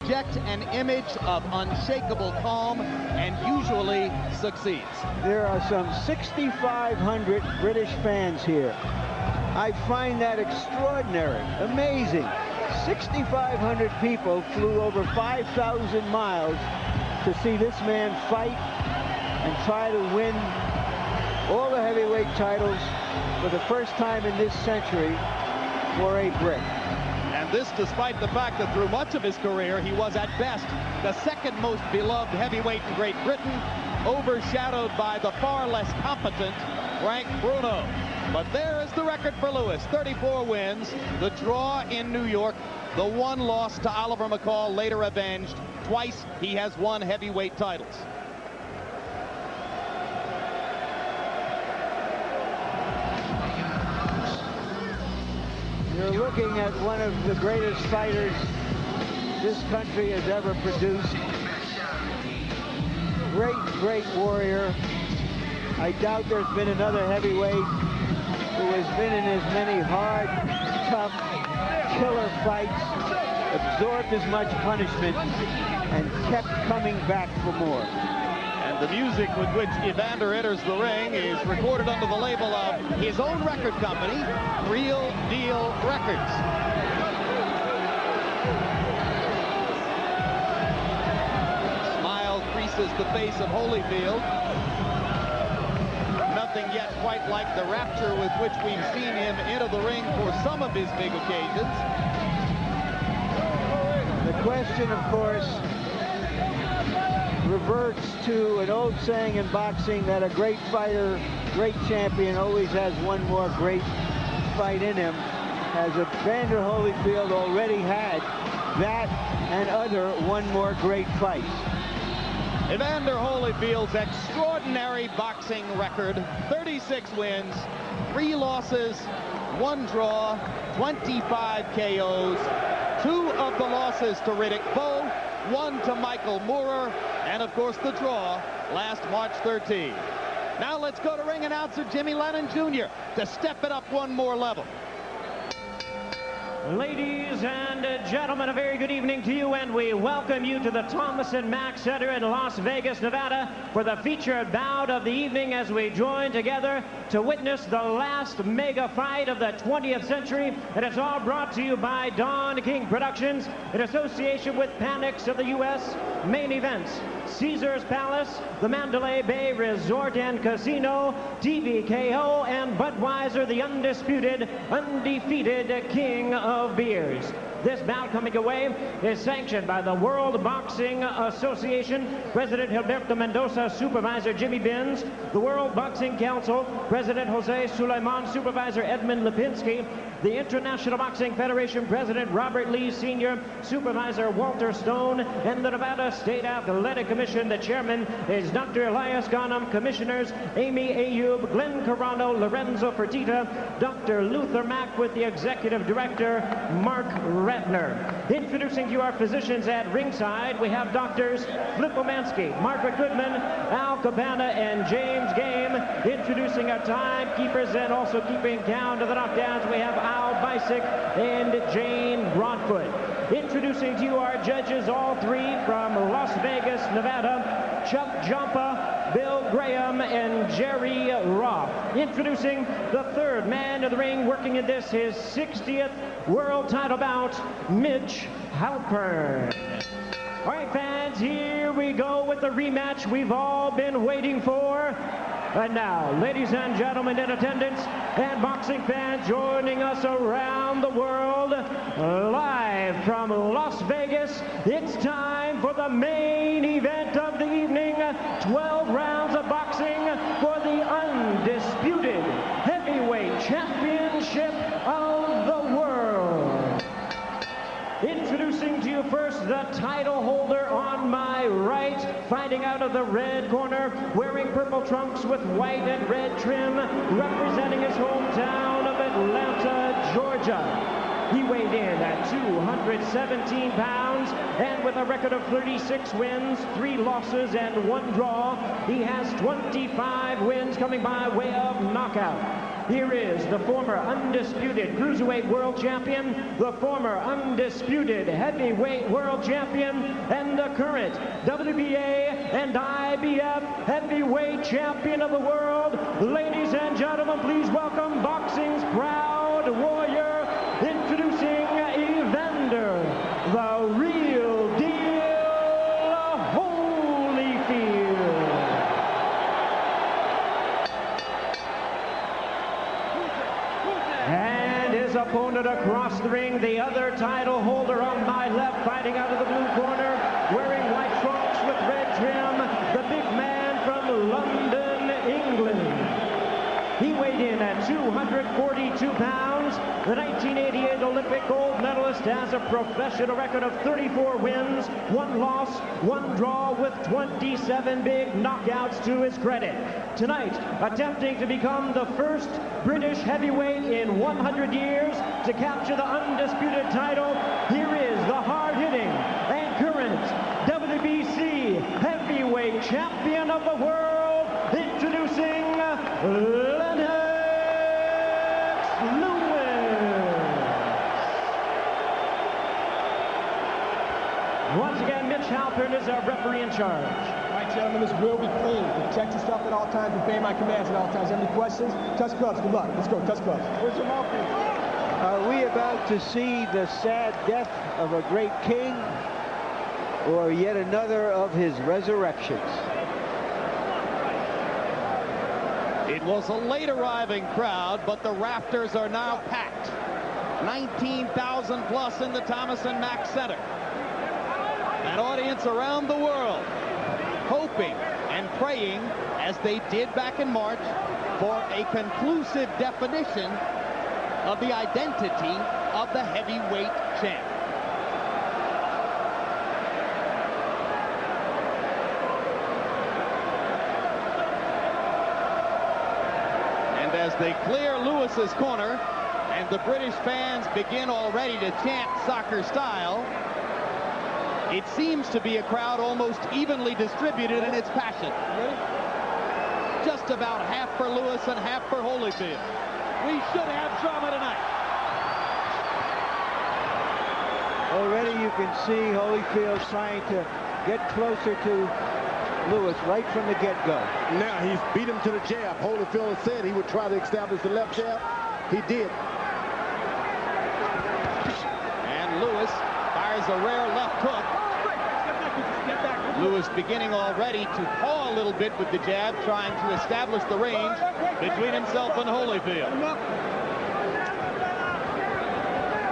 project an image of unshakable calm and usually succeeds. There are some 6,500 British fans here. I find that extraordinary, amazing. 6,500 people flew over 5,000 miles to see this man fight and try to win all the heavyweight titles for the first time in this century for a Brit. And this despite the fact that through much of his career he was at best the second most beloved heavyweight in Great Britain, overshadowed by the far less competent Frank Bruno. But there is the record for Lewis: 34 wins, the draw in New York, the one loss to Oliver McCall, later avenged. Twice he has won heavyweight titles. You're looking at one of the greatest fighters this country has ever produced. Great, great warrior. I doubt there's been another heavyweight who has been in as many hard, tough, killer fights, absorbed as much punishment, and kept coming back for more. And the music with which Evander enters the ring is recorded under the label of his own record company, Real Deal Records. Smile creases the face of Holyfield. Nothing yet quite like the rapture with which we've seen him enter the ring for some of his big occasions. The question, of course, reverts to an old saying in boxing that a great fighter, great champion, always has one more great fight in him. Has Evander Holyfield already had that and other one more great fights? Evander Holyfield's extraordinary boxing record: 36 wins, 3 losses, 1 draw, 25 KOs, 2 of the losses to Riddick Bowe, 1 to Michael Moorer, and of course the draw last March 13. Now let's go to ring announcer Jimmy Lennon Jr. to step it up one more level. Ladies and gentlemen, a very good evening to you, and we welcome you to the Thomas & Mack Center in Las Vegas, Nevada, for the featured bout of the evening as we join together to witness the last mega fight of the 20th century. And it's all brought to you by Don King Productions in association with Panics of the U.S. Main Events, Caesars Palace, the Mandalay Bay Resort and Casino, TVKO, and Budweiser, the undisputed, undefeated king of beers. This bout coming away is sanctioned by the World Boxing Association, President Gilberto Mendoza, Supervisor Jimmy Benz, the World Boxing Council, President Jose Sulaiman, Supervisor Edmund Lipinski, the International Boxing Federation President Robert Lee Sr., Supervisor Walter Stone, and the Nevada State Athletic Commission. The chairman is Dr. Elias Ghanem, commissioners Amy Ayub, Glenn Carano, Lorenzo Fertitta, Dr. Luther Mack with the executive director Mark Ratner. Introducing to you our physicians at ringside, we have doctors Flip Omansky, Margaret Goodman, Al Cabana, and James Game. Introducing our timekeepers and also keeping count of the knockdowns, we have Al Bisick and Jane Broadfoot. Introducing to you our judges, all 3 from Las Vegas, Nevada, Chuck Jampa, Bill Graham, and Jerry Roth. Introducing the 3rd man of the ring, working in this, his 60th world title bout, Mitch Halpern. All right, fans, here we go with the rematch we've all been waiting for. And now, ladies and gentlemen in attendance and boxing fans joining us around the world, live from Las Vegas, it's time for the main event of the evening. 12 rounds of boxing for the undisputed heavyweight championship of the world. Introducing to you first the title holder on my right, fighting out of the red corner, wearing purple trunks with white and red trim, representing his hometown of Atlanta, Georgia. He weighed in at 217 pounds, and with a record of 36 wins, 3 losses, and 1 draw, he has 25 wins coming by way of knockout. here is the former undisputed cruiserweight world champion, the former undisputed heavyweight world champion, and the current WBA and IBF heavyweight champion of the world. Ladies and gentlemen, please welcome boxing's proud warrior, introducing Evander, the real deal Holyfield. And his opponent across the ring, the other title holder on my left, fighting out of the blue corner, wearing white trunks with red trim, the big man from London, England. He weighed in at 242 pounds. The 1988 Olympic gold medalist has a professional record of 34 wins, 1 loss, 1 draw, with 27 big knockouts to his credit. Tonight, attempting to become the first British heavyweight in 100 years to capture the undisputed title, here is the hard-hitting and current WBC heavyweight champion of the world, introducing Lennox Lewis. Once again, Mitch Halpern is our referee in charge. All right, gentlemen, this will be clean. Protect yourself at all times, obey my commands at all times. Any questions? Touch gloves. Good luck. Let's go. Touch gloves. Where's your mouthpiece? Are we about to see the sad death of a great king, or yet another of his resurrections? It was a late arriving crowd, but the rafters are now packed. 19,000 plus in the Thomas and Mack Center. An audience around the world hoping and praying, as they did back in March, for a conclusive definition of the identity of the heavyweight champ. And as they clear Lewis's corner and the British fans begin already to chant soccer style, it seems to be a crowd almost evenly distributed in its passion. Just about half for Lewis and half for Holyfield. We should have drama tonight. Already you can see Holyfield trying to get closer to Lewis right from the get-go. Now he's beat him to the jab. Holyfield said he would try to establish the left jab. He did. And Lewis fires a rare left hook. Lewis beginning already to paw a little bit with the jab, trying to establish the range between himself and Holyfield.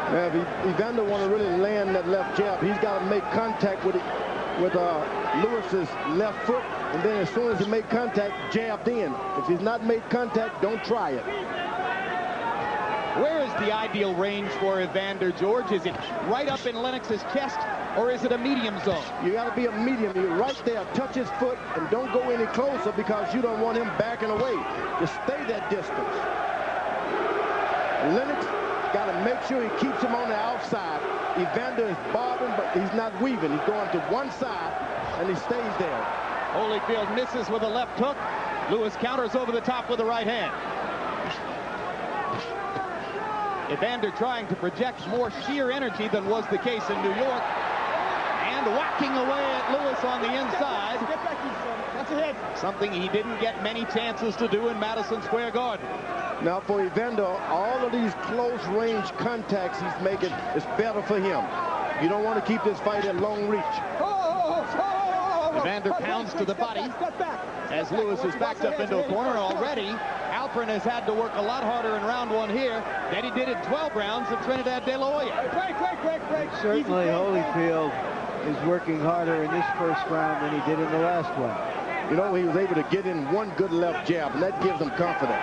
Now, if Evander want to really land that left jab, he's got to make contact with Lewis's left foot, and then as soon as he make contact, jabbed in. If he's not made contact, don't try it. Where is the ideal range for Evander, George? Is it right up in Lennox's chest, or is it a medium zone? You got to be a medium. You're right there. Touch his foot and don't go any closer because you don't want him backing away. Just stay that distance. Lennox got to make sure he keeps him on the outside. Evander is bobbing, but he's not weaving. He's going to one side, and he stays there. Holyfield misses with a left hook. Lewis counters over the top with the right hand. Evander trying to project more sheer energy than was the case in New York. And whacking away at Lewis on the inside. Get back, that's ahead. Something he didn't get many chances to do in Madison Square Garden. Now for Evander, all of these close range contacts he's making is better for him. You don't want to keep this fight at long reach. Evander pounds to the body as Lewis is backed up into a corner already. Halpern has had to work a lot harder in round 1 here than he did in 12 rounds at Trinidad de la Hoya. Break. Certainly Holyfield is working harder in this first round than he did in the last one. You know, he was able to get in one good left jab, and that gives him confidence.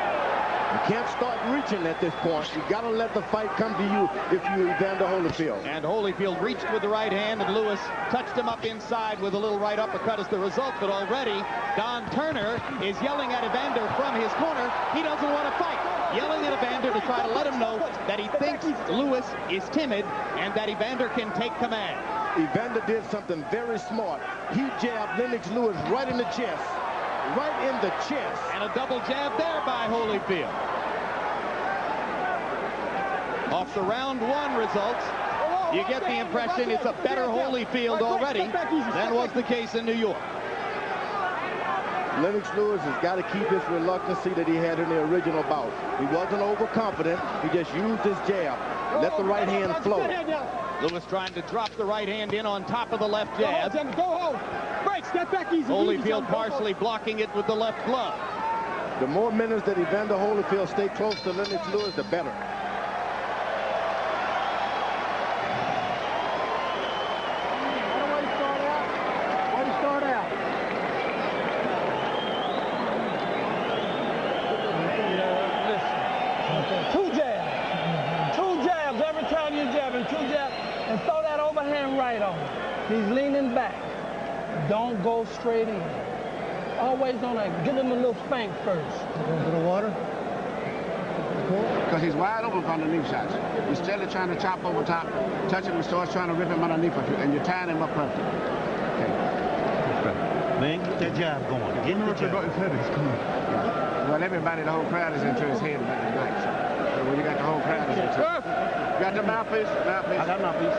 You can't start reaching at this point. You got to let the fight come to you if you're Evander Holyfield. And Holyfield reached with the right hand, and Lewis touched him up inside with a little right uppercut as the result. But already, Don Turner is yelling at Evander from his corner. He doesn't want to fight. Yelling at Evander to try to let him know that he thinks Lewis is timid and that Evander can take command. Evander did something very smart. He jabbed Lennox Lewis right in the chest. Right in the chest. And a double jab there by Holyfield. Off the round 1 results, you get the impression it's a better Holyfield already than was the case in New York. Lennox Lewis has got to keep his reluctancy that he had in the original bout. He wasn't overconfident. He just used his jab. Let the right hand flow. Lewis trying to drop the right hand in on top of the left jab. Go home. Break, step back easy. Holyfield partially blocking it with the left glove. The more minutes that Evander Holyfield stay close to Lennox Lewis, the better. He's leaning back. Don't go straight in. Always on that. Give him a little spank first. Going to the water? Because he's wide open for underneath shots. Instead of trying to chop over top, touch him and starts trying to rip him underneath, and you're tying him up perfect. Okay. Man, get that jab going. Get the jab. Well, everybody, the whole crowd is into his head about the night. So when you got the whole crowd is into it. You got the mouthpiece? Mouthpiece. I got mouthpiece.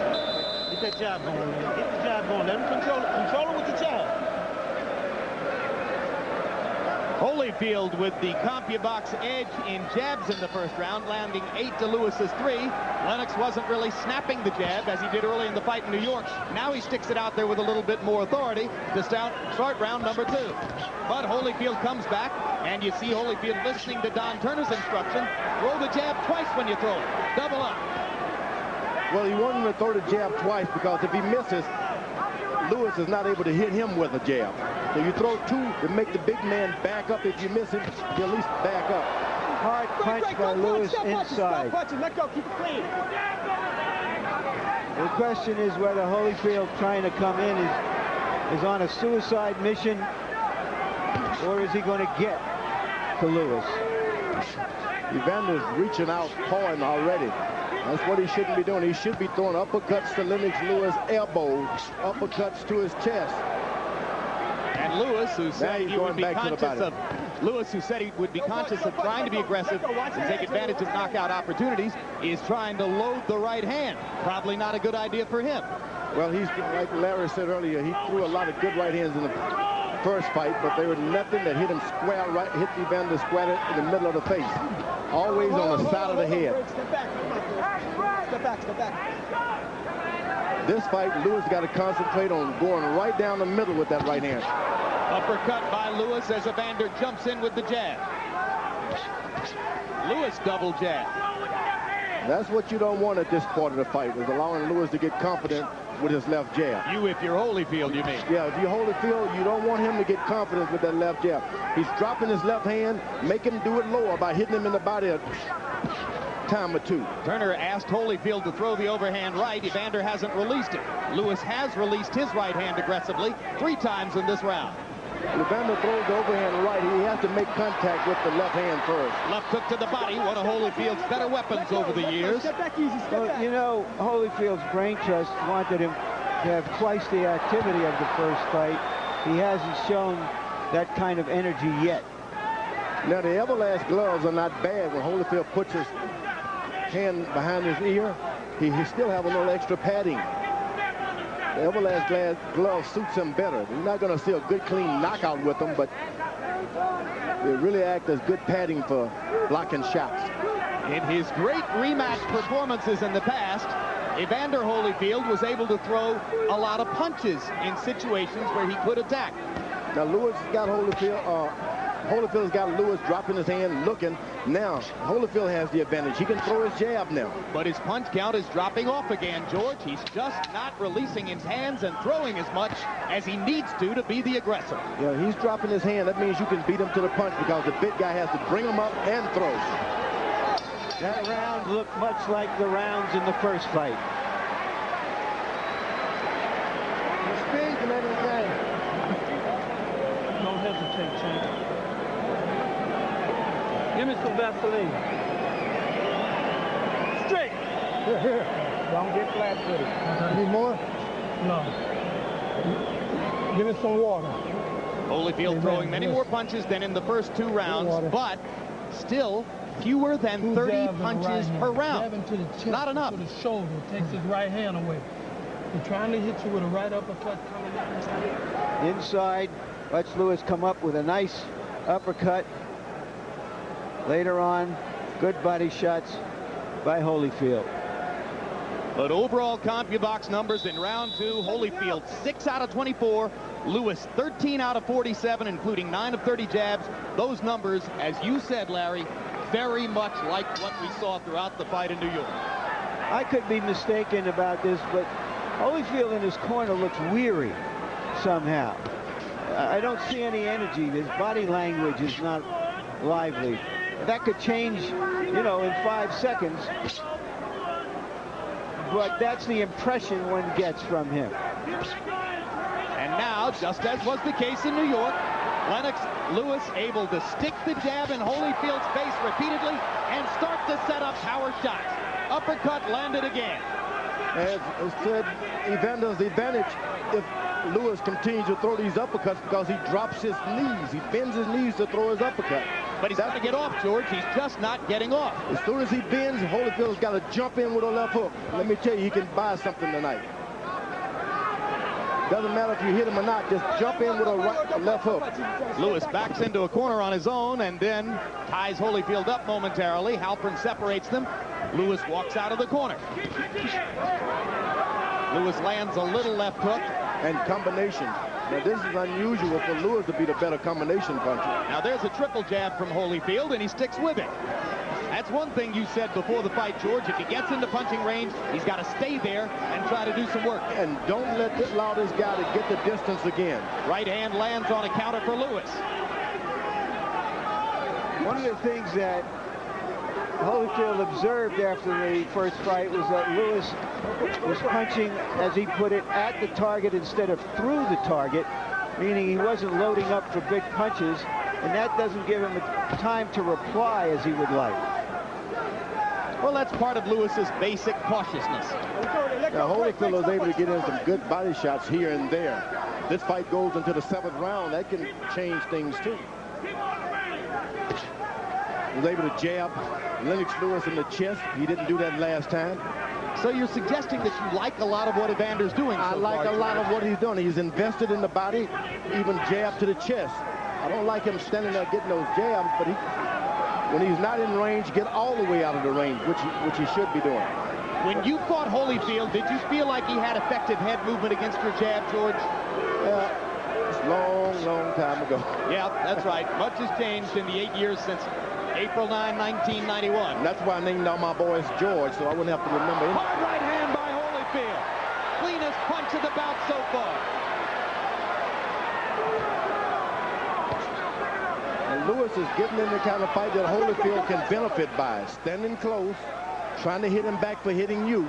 Get that jab going. Get the jab going. Let him control it. Control it with the jab. Holyfield with the CompuBox edge in jabs in the first round, landing 8 to Lewis's 3. Lennox wasn't really snapping the jab as he did early in the fight in New York. Now he sticks it out there with a little bit more authority to start round number 2. But Holyfield comes back, and you see Holyfield listening to Don Turner's instruction. Throw the jab twice when you throw it. Double up. Well, he wanted to throw the jab twice because if he misses, Lewis is not able to hit him with a jab. So you throw 2 to make the big man back up. If you miss him, you at least back up. Hard punch by Lewis inside. Let go, keep it clean. The question is whether Holyfield trying to come in is on a suicide mission, or is he going to get to Lewis? Evander's reaching out, pawing already. That's what he shouldn't be doing. He should be throwing uppercuts to Lennox Lewis, elbows, uppercuts to his chest. And Lewis, who said he would be conscious of trying to be aggressive and take advantage of knockout opportunities, is trying to load the right hand. Probably not a good idea for him. Well, he's like Larry said earlier. He threw a lot of good right hands in the first fight, but they were nothing that hit him square right, hit Evander square in the middle of the face. Always on the side of the head. Step back. Step back, step back. This fight, Lewis got to concentrate on going right down the middle with that right hand. Uppercut by Lewis as Evander jumps in with the jab. Lewis double jab. That's what you don't want at this part of the fight, is allowing Lewis to get confident with his left jab. You, if you're Holyfield, you mean? Yeah, if you're Holyfield, you don't want him to get confidence with that left jab. He's dropping his left hand, make him do it lower by hitting him in the body a time or 2. Turner asked Holyfield to throw the overhand right. Evander hasn't released it. Lewis has released his right hand aggressively 3 times in this round. When Evander throws the overhand right, he has to make contact with the left hand first. Left hook to the body, one of Holyfield's better weapons over the years. Step back easy, step back. You know, Holyfield's brain trust wanted him to have twice the activity of the first fight. He hasn't shown that kind of energy yet. Now, the Everlast gloves are not bad. When Holyfield puts his hand behind his ear, he still have a little extra padding. The Everlast glove suits him better. You're not going to see a good, clean knockout with them, but they really act as good padding for blocking shots. In his great rematch performances in the past, Evander Holyfield was able to throw a lot of punches in situations where he could attack. Now, Lewis got Holyfield's got Lewis dropping his hand, looking. Now, Holyfield has the advantage. He can throw his jab now. But his punch count is dropping off again, George. He's just not releasing his hands and throwing as much as he needs to be the aggressor. Yeah, he's dropping his hand. That means you can beat him to the punch because the big guy has to bring him up and throw. That round looked much like the rounds in the first fight. Speed can make it again. Don't hesitate, champ. Give me some Vaseline. Straight. Here. Don't get flat-footed. Need more? No. Give me some water. Holyfield throwing many more punches than in the first 2 rounds, but still fewer than 30 punches per round. To the chest, not enough. To the shoulder, takes his right hand away. He's trying to hit you with a right uppercut coming in. Inside, watch Lewis come up with a nice uppercut. Later on, good body shots by Holyfield. But overall CompuBox numbers in round 2, Holyfield 6 out of 24, Lewis 13 out of 47, including 9 of 30 jabs. Those numbers, as you said, Larry, very much like what we saw throughout the fight in New York. I could be mistaken about this, but Holyfield in his corner looks weary somehow. I don't see any energy. His body language is not lively. That could change, you know, in 5 seconds. But that's the impression one gets from him. And now, just as was the case in New York, Lennox Lewis able to stick the jab in Holyfield's face repeatedly and start to set up power shots. Uppercut landed again. As said, Evander's advantage if Lewis continues to throw these uppercuts because he drops his knees. He bends his knees to throw his uppercut. But he's got to get off, George. He's just not getting off. As soon as he bends, Holyfield's got to jump in with a left hook. Let me tell you, he can buy something tonight. Doesn't matter if you hit him or not, just jump in with a left hook. Lewis backs into a corner on his own and then ties Holyfield up momentarily. Halpern separates them. Lewis walks out of the corner. Lewis lands a little left hook. And combination. Now this is unusual for Lewis to be the better combination puncher. Now there's a triple jab from Holyfield and he sticks with it. That's one thing you said before the fight, George. If he gets into punching range, he's got to stay there and try to do some work. And don't allow this guy to get the distance again. Right hand lands on a counter for Lewis. One of the things that Holyfield observed after the first fight was that Lewis was punching, as he put it, at the target instead of through the target, meaning he wasn't loading up for big punches, and that doesn't give him time to reply as he would like. Well, that's part of Lewis's basic cautiousness. Now, Holyfield was able to get in some good body shots here and there. This fight goes into the 7th round. That can change things, too. He was able to jab Lennox Lewis in the chest. He didn't do that last time. So you're suggesting that you like a lot of what Evander's doing so I like far, a lot of what he's done. He's invested in the body, even jab to the chest. I don't like him standing there getting those jabs, but when he's not in range, get all the way out of the range, which he should be doing. When you fought Holyfield, did you feel like he had effective head movement against your jab, George? It's a long, long time ago. Yeah, that's right. Much has changed in the 8 years since April 9, 1991. And that's why I named all my boys George, so I wouldn't have to remember him. Hard right hand by Holyfield. Cleanest punch of the bout so far. And Lewis is getting in the kind of fight that Holyfield can benefit by. Standing close, trying to hit him back for hitting you.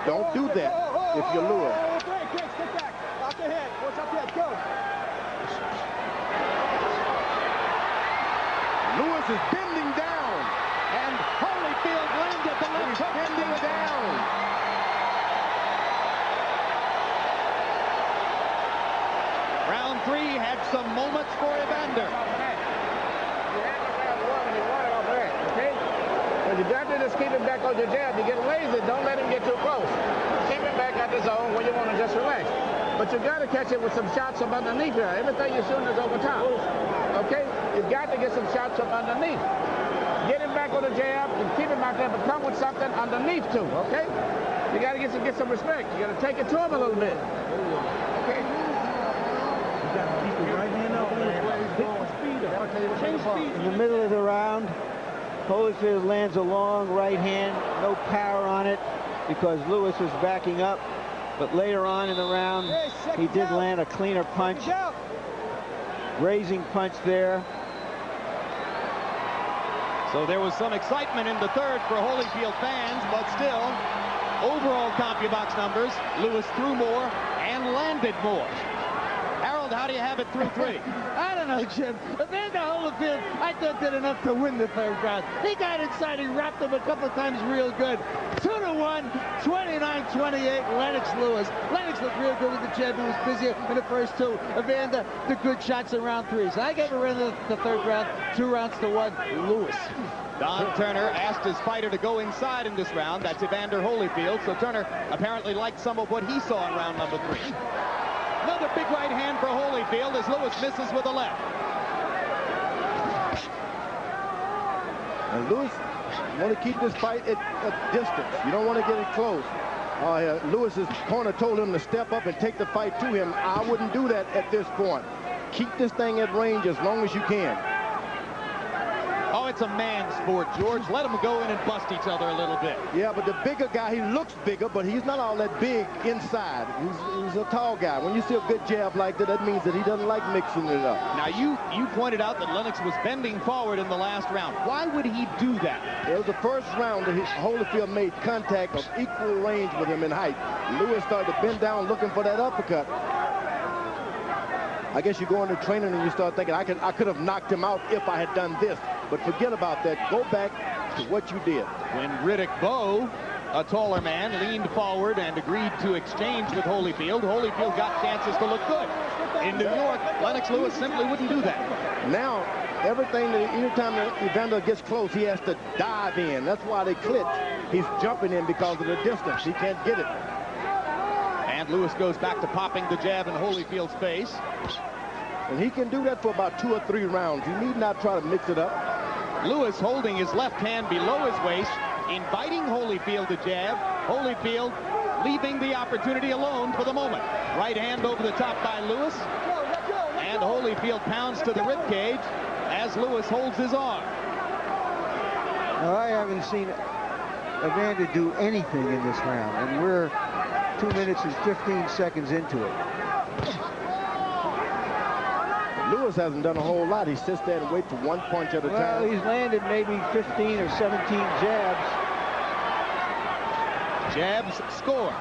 Don't do that if you're Lewis. Break, step back. Off the head. Watch out head. Go. Lewis is bending down. And Holyfield landed the left hook. Bending down. Round 3 had some moments for Evander. You got to just keep him back on your jab. You get lazy, don't let him get too close. Keep him back at the zone where you want to just relax. But you got to catch it with some shots from underneath here. Everything you're shooting is over top. Okay? You've got to get some shots from underneath. Get him back on the jab and keep him out there, but come with something underneath too, okay? You got to get some respect. You got to take it to him a little bit. Okay? You got to keep your right hand out there. In the middle of the round, Holyfield lands a long right hand, no power on it because Lewis was backing up. But later on in the round, he did land a cleaner punch. Raising punch there. So there was some excitement in the 3rd for Holyfield fans, but still, overall CompuBox numbers, Lewis threw more and landed more. Harold, how do you have it through 3? I don't know, Jim. Evander Holyfield, I thought did enough to win the 3rd round. He got inside, he wrapped him a couple of times real good. 2-1, 29-28, Lennox Lewis. Lennox looked real good with the jab. He was busier in the first 2. Evander, the good shots in round 3. So I gave Evander the 3rd round, 2 rounds to 1, Lewis. Don Turner asked his fighter to go inside in this round. That's Evander Holyfield. So Turner apparently liked some of what he saw in round number 3. Another big right hand for Holyfield as Lewis misses with a left. And Lewis want to keep this fight at distance. You don't want to get it close. Lewis's corner told him to step up and take the fight to him. I wouldn't do that at this point. Keep this thing at range as long as you can. Oh, it's a man's sport, George. Let them go in and bust each other a little bit. Yeah, but the bigger guy, he looks bigger, but he's not all that big inside. He's a tall guy. When you see a good jab like that, that means that he doesn't like mixing it up. Now, you pointed out that Lennox was bending forward in the last round. Why would he do that? It was the first round that Holyfield made contact of equal range with him in height. Lewis started to bend down looking for that uppercut. I guess you go into training and you start thinking, I could have knocked him out if I had done this. But forget about that. Go back to what you did. When Riddick Bowe, a taller man, leaned forward and agreed to exchange with Holyfield, Holyfield got chances to look good. In New York, Lennox Lewis simply wouldn't do that. Now, anytime that Evander gets close, he has to dive in. That's why they clinch. He's jumping in because of the distance. He can't get it. And Lewis goes back to popping the jab in Holyfield's face. And he can do that for about 2 or 3 rounds. You need not try to mix it up. Lewis holding his left hand below his waist, inviting Holyfield to jab. Holyfield leaving the opportunity alone for the moment. Right hand over the top by Lewis. And Holyfield pounds to the ribcage as Lewis holds his arm. Now, I haven't seen Evander do anything in this round, and we're 2 minutes and 15 seconds into it. Lewis hasn't done a whole lot. He sits there and waits for one punch at a time. Well, he's landed maybe 15 or 17 jabs. Jabs score.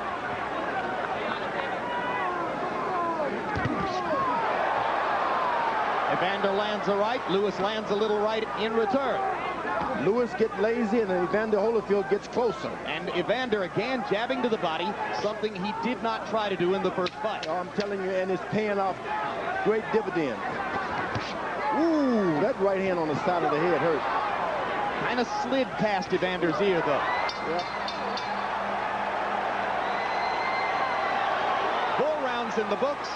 Evander lands a right. Lewis lands a little right in return. Lewis gets lazy and then Evander Holyfield gets closer. And Evander again jabbing to the body, something he did not try to do in the first fight. Oh, I'm telling you, and it's paying off great dividend. Ooh, that right hand on the side of the head hurt. Kind of slid past Evander's ear, though. Yep. 4 rounds in the books.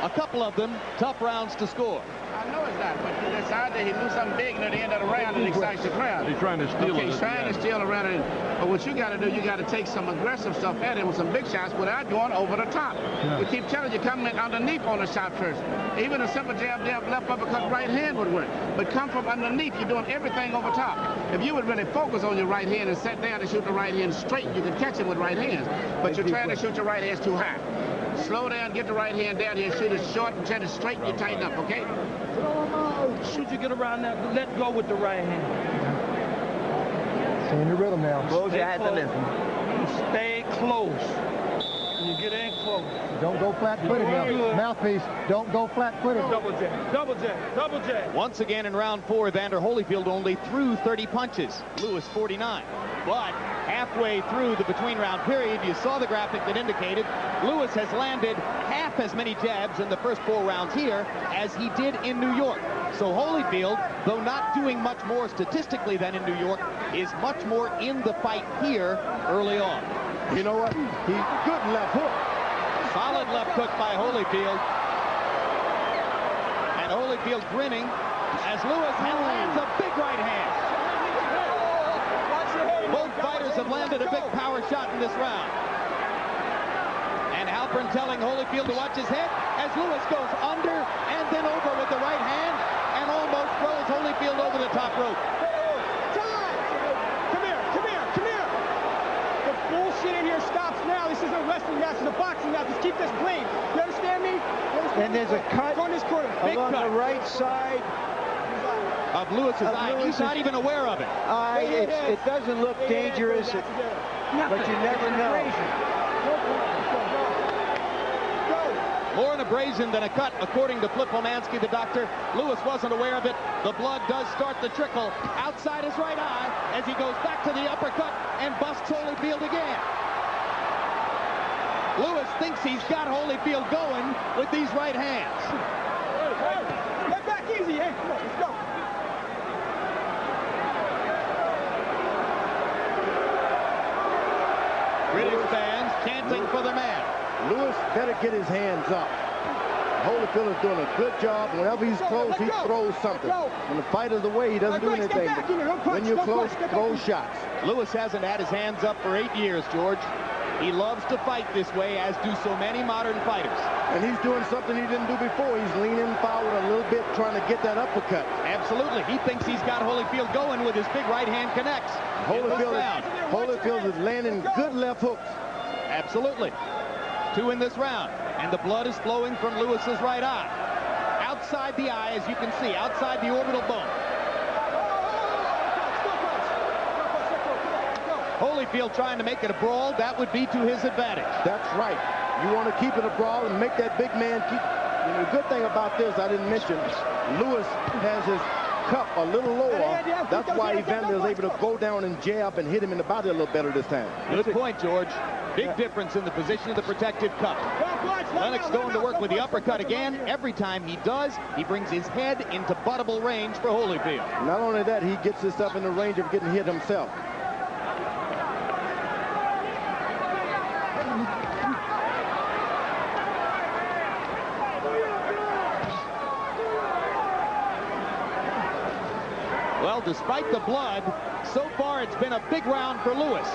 A couple of them tough rounds to score. I know it's not, but he decided he knew something big near the end of the round and excites the crowd. He's trying to steal it. He's trying to steal around it. But what you got to do, you got to take some aggressive stuff at him with some big shots without going over the top. Yeah. We keep telling you, come in underneath on the shot first. Even a simple jab, left uppercut, right hand would work. But come from underneath, you're doing everything over top. If you would really focus on your right hand and sit down and shoot the right hand straight, you can catch it with right hands. But you're trying to shoot your right hands too high. Slow down, get the right hand down here, shoot it short and set it straight, you tighten up, okay? Should you get around there, let go with the right hand. Stay in the rhythm now. Close your eyes and listen. Stay close. You get in close. Don't go flat-footed now. Mouthpiece, don't go flat-footed. Double jab, double jab, double jab. Once again in round 4, Evander Holyfield only threw 30 punches. Lewis 49. But halfway through the between-round period, you saw the graphic that indicated Lewis has landed half as many jabs in the first 4 rounds here as he did in New York. So Holyfield, though not doing much more statistically than in New York, is much more in the fight here early on. You know what? Good left hook. Solid left hook by Holyfield. And Holyfield grinning as Lewis lands a big right hand. Both fighters have landed a big power shot in this round. And Halpern telling Holyfield to watch his head as Lewis goes under and then over with the right hand and almost throws Holyfield over the top rope. Bullshit in here stops now. This isn't a wrestling match, it's a boxing match. Just keep this clean. You understand me? And there's a cut on this corner. along the right side of Lewis's eye. He's not even aware of it. It doesn't look dangerous, but you never know. More an abrasion than a cut, according to Flip Pomansky, the doctor. Lewis wasn't aware of it. The blood does start to trickle outside his right eye as he goes back to the uppercut and busts Holyfield again. Lewis thinks he's got Holyfield going with these right hands. Get back easy, eh? Come on, let's go. Lewis better get his hands up. Holyfield is doing a good job. Whenever he's close, he throws something. When the fight is away, he doesn't do anything. When you're close, throw shots. Lewis hasn't had his hands up for 8 years, George. He loves to fight this way, as do so many modern fighters. And he's doing something he didn't do before. He's leaning forward a little bit, trying to get that uppercut. Absolutely. He thinks he's got Holyfield going with his big right hand connects. Holyfield is landing good left hooks. Absolutely. 2 in this round. And the blood is flowing from Lewis's right eye. Outside the eye, as you can see, outside the orbital bone. Holyfield trying to make it a brawl. That would be to his advantage. That's right. You want to keep it a brawl and make that big man keep. You know, the good thing about this, I didn't mention, Lewis has his cup a little lower. That's why Evander is able to go down and jab and hit him in the body a little better this time. Good point, George. Big difference in the position of the protective cup. Lennox going to work with the uppercut again. Every time he does, he brings his head into buttable range for Holyfield. Not only that, he gets himself in the range of getting hit himself. Well, despite the blood, so far it's been a big round for Lewis.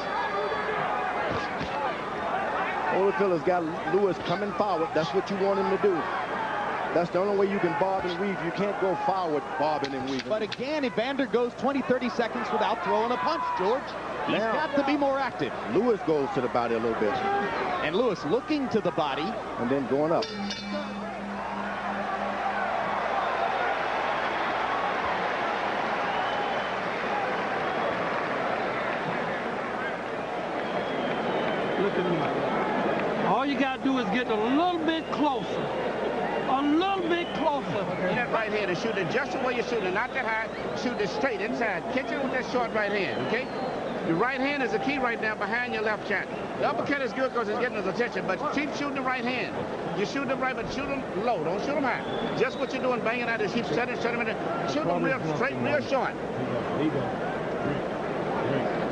Holyfield has got Lewis coming forward. That's what you want him to do. That's the only way you can bob and weave. You can't go forward bobbing and weaving. But again, Evander goes 20, 30 seconds without throwing a punch, George. He's got to be more active. Lewis goes to the body a little bit. And Lewis looking to the body. And then going up. Look at me. All you got to do is get a little bit closer. A little bit closer. That right hand and shoot it just the way you're shooting, not that high. Shoot it straight inside. Catch it with that short right hand, okay? Your right hand is the key right now behind your left chin. The uppercut is good because it's getting his attention, but keep shooting the right hand. You shoot them right, but shoot them low. Don't shoot them high. Just what you're doing, banging out his keep setting, shut him in there. Shoot them real straight, real short.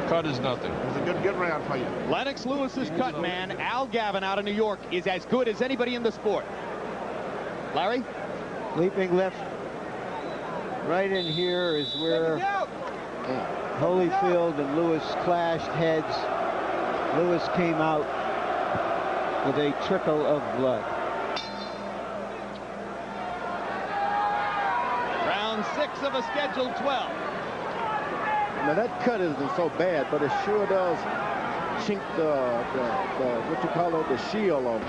Cut is nothing. It's a good round for you. Lennox Lewis's cut man, Al Gavin out of New York, is as good as anybody in the sport. Larry? Leaping left. Right in here is where Holyfield and Lewis clashed heads. Lewis came out with a trickle of blood. Round 6 of a scheduled 12. Now that cut isn't so bad, but it sure does chink the what you call it, the shield on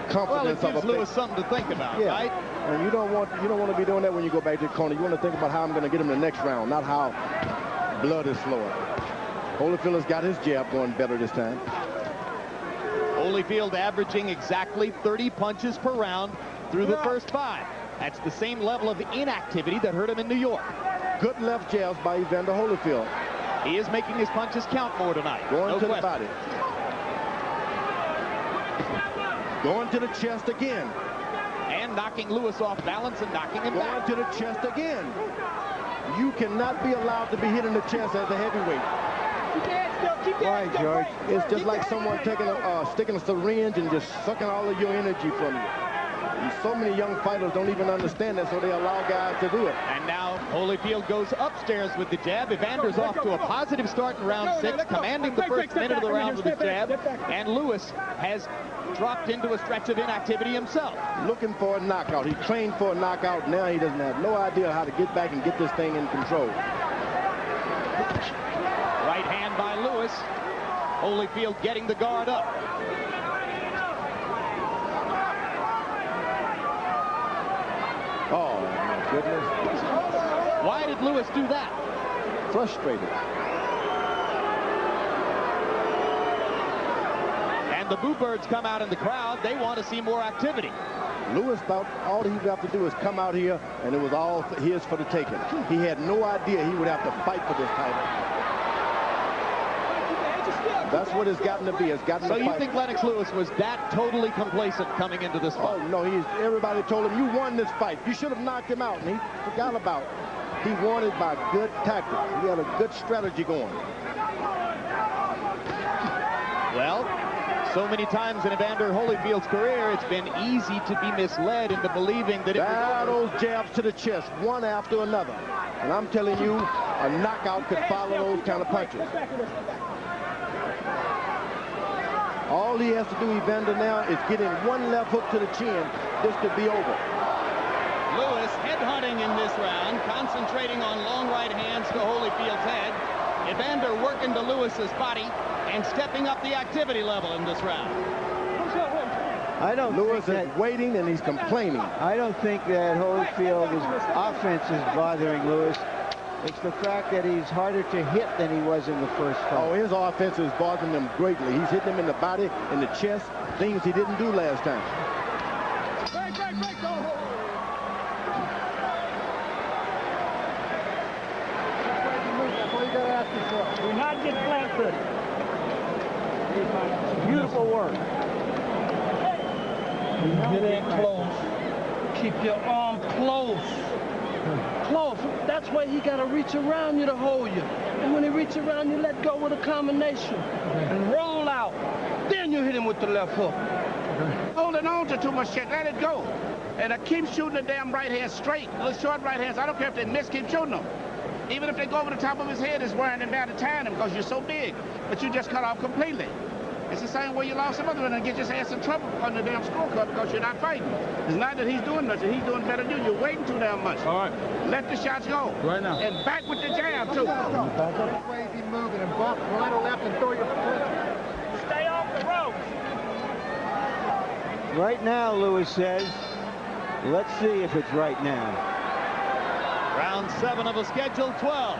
confidence well, it gives of a Lewis something to think about, right? And you don't want to be doing that when you go back to the corner. You want to think about how I'm going to get him the next round, not how blood is flowing. Holyfield has got his jab going better this time. Holyfield averaging exactly 30 punches per round through the first 5. That's the same level of inactivity that hurt him in New York. Good left jabs by Evander Holyfield. He is making his punches count more tonight. Going to the body. Going to the chest again. And knocking Lewis off balance and knocking him back. Going to the chest again. You cannot be allowed to be hit in the chest as a heavyweight. Why, George? It's just like someone taking sticking a syringe and just sucking all of your energy from you. And so many young fighters don't even understand that, so they allow guys to do it. And now Holyfield goes upstairs with the jab. Evander's off to a positive start in round 6, commanding the first minute of the round with his jab. And Lewis has dropped into a stretch of inactivity himself. Looking for a knockout. He trained for a knockout. Now he doesn't have no idea how to get back and get this thing in control. Right hand by Lewis. Holyfield getting the guard up. Oh, my goodness. Why did Lewis do that? Frustrated. And the Boo Birds come out in the crowd. They want to see more activity. Lewis thought all he would have to do is come out here, and it was all his for the taking. He had no idea he would have to fight for this title. That's what it's gotten to be. It's gotten so to you fight. think Lennox Lewis was that totally complacent coming into this fight? Oh, no. Everybody told him, you won this fight. You should have knocked him out, and he forgot about it. He won it by good tactics. He had a good strategy going. Well, So many times in Evander Holyfield's career, it's been easy to be misled into believing that it was those jabs to the chest, one after another. And I'm telling you, a knockout could follow those kind of punches. All he has to do, Evander, now is get in one left hook to the chin. This could be over. Lewis headhunting in this round, concentrating on long right hands to Holyfield's head. Evander working to Lewis's body and stepping up the activity level in this round. I don't Lewis think is waiting and he's complaining. I don't think that Holyfield's offense is bothering Lewis. It's the fact that he's harder to hit than he was in the first fight. Oh, his offense is bothering him greatly. He's hitting him in the body, in the chest, things he didn't do last time. Break, go. That's all you got to ask yourself. Do not get flat-footed. Beautiful work. Get in close. Keep your arm close. Close. That's why he got to reach around you to hold you. And when he reaches around you, let go with a combination. And roll out. Then you hit him with the left hook. Holding on to too much shit, let it go. And keep shooting the damn right hand straight. Those short right hands, I don't care if they miss, keep shooting them. Even if they go over the top of his head, it's wearing him down to tying him because you're so big. But you just cut off completely. It's the same way you lost some other one and get your ass in trouble on the damn scorecard because you're not fighting. It's not that he's doing nothing. He's doing better than you. You're waiting too damn much. All right. Let the shots go. Right now. And back with the jab, too. Crazy moving and bump right or left and throw your foot. Stay off the ropes. Right now, Lewis says, let's see if it's right now. Round 7 of a scheduled 12.